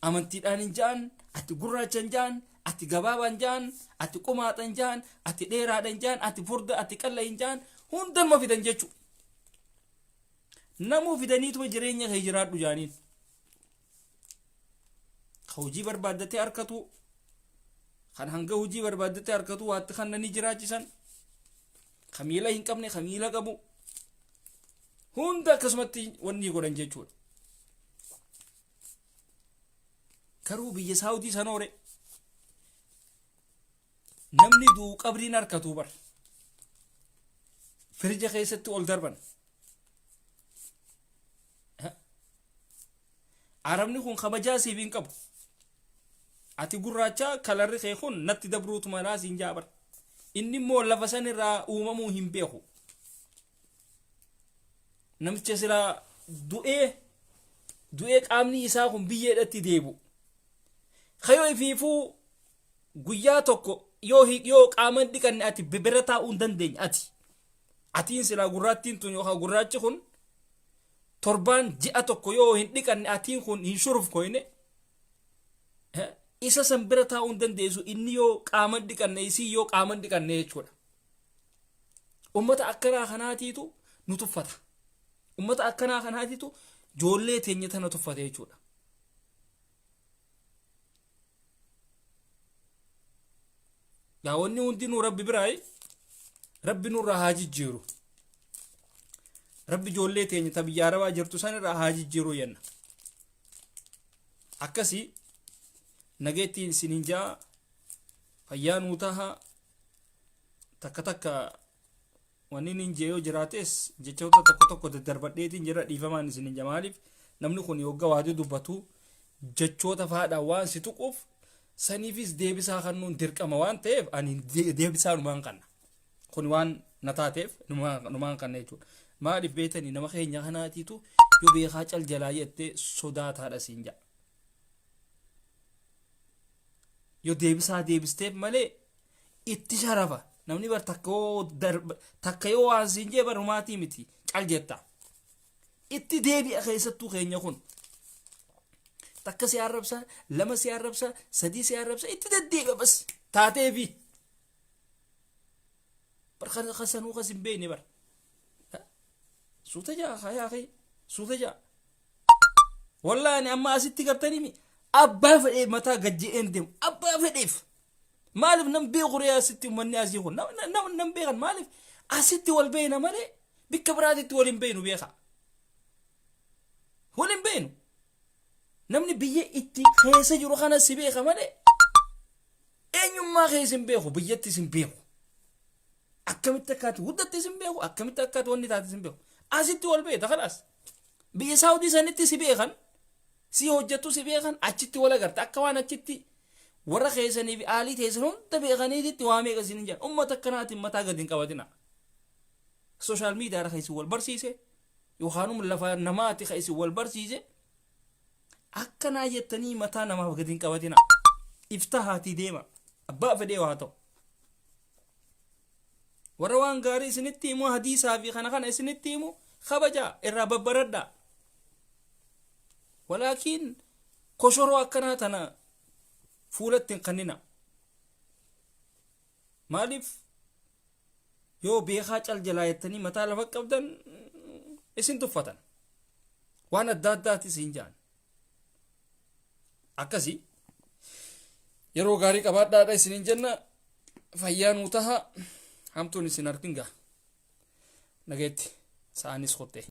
amantiidhaan hin jaan ati gurraachan jaan ati gabaabaan jaan ati qumaaxan jaan ati dheeraadhan jaan ati furda ati qalla hin jaan hundanuma fidan jechuudha namuu fidaniituma jireenya kee jiraadhu jaaniin hojii barbaaddatee harkatu kan hanga hojii barbaaddatee harkatu waatti kannanii jiraachisan kamiila hin qabne kamiila qabu hunda akkasumatti wanni godhan jechuudha garuu biyya saawudii sanoore namni duu qabriin harkatu bar firija keessatti ol darban arabni kun kabajaa siif hin qabu ati gurraacha kalarri kee kun natti dabruutu malaa siin jaabar inni immoo lafa san irraa uumamuu hin beeku namicha silaa du'ee qaamni isaa kun biyyeedhatti deebu kayoo ifiifuu guyyaa tokko yoo qaaman dhiqanne ati bebera taa'uu hin dandeenye atiin silaa gurraattiin tun yookaan gurraachi kun torbaan ji'a tokko yoo hin dhiqanne atiin kun hin shuruf koyne isa san bira taa'uu hin dandeessu inni yoo qaaman dhiqanne isii yoo qaaman dhiqanne jechuudha ummata akkanaa kanaatiitu nu tuffata. Ummata akkanaa kanaatitu ijoollee teenya tana tuffate jechuudha. Yaa wanni hundi nu rabbi biraay rabbi nurraa haa jijjiiru. Rabbi ijoollee teenya ta biyya Arabaa jirtu sanirraa haa jijjiiru jenna. Akkasii nageettiin isiniin jaa fayyaa nuu taha takka takka wanni nin jeeyoo jiraates jechoota tokko daddarbadheetiin jira dhiifamaan isiniin jaa maaliif namni kun yogga waadii dubbatu jechoota faadhaan waan si tuquuf saniifis deebisaa kannuun dirqama waan ta'eef ani deebisaa numaan kanna. Kun waan na taateef numaan kanna jechuudha. Maaliif beetanii nama keenya kanaatiitu yoo beekaa cal jalaa jettee sodaataadha siin jaa. Yoo deebisaa deebisteef malee itti sharafa. Namni bar takka yoo waan siin jee barumaatii miti cal jetta. Itti deebi'a keessattuu keenya kun. Takka si arrabsa, lama si arrabsa, sadii si arrabsa, itti deddeebi'a bas taateefi. Barkan kasanuu kas hin beekne bar. Suuta jaa haa kee suuta jaa. Wallaani amma asitti gartanii mi abbaa fedheef mataa gajje'een deemu abbaa fedheef. Maaliif nam beeku ree asitti uummanni asii kun nam beekan maaliif asitti wal beena malee bikka biraatitti wal hin beenu beeka. Wal hin beenu. Namni biyya itti keessa jiru kana si beeka malee eenyummaa keessa hin beeku biyyattis hin beeku. Akkamitti akkaati guddattis hin beeku akkamitti akkaati wanni taatis hin beeku. Asitti wal beeta kalaas. Biyya Saawudii sanitti si beekan si hojjettu si beekan achitti wal agarta akka waan achitti warra keessanii fi aalii teessan hunda beekaniititti waa meeqa isin hin jedhan uummata akkanaatiin mataa gadi hin qabatina. Sooshaal miidiyaadha kan isin wal barsiise yookaan lafa namaatti kan isin wal barsiise akkanaa jettanii mataa namaaf gadi hin qabatina. Iftahaatii deema abbaa fedhee waa ta'u. Warra waan gaarii isinitti himu hadiisaa fi kana isinitti himu kabajaa irraa babbaradhaa. Walaakiin koshoroo akkanaa tana fuulatti hin kannina. Maaliif yoo beekaa cal jalaa jettanii mataa lafa qabdan isin tuffatan. Waan adda addaati isin jaan. Akkasii yeroo gaarii qabaadhaadha isinin jenna fayyaa nuu taha hamtuun isin arginga nageetti sa'aanis qottee.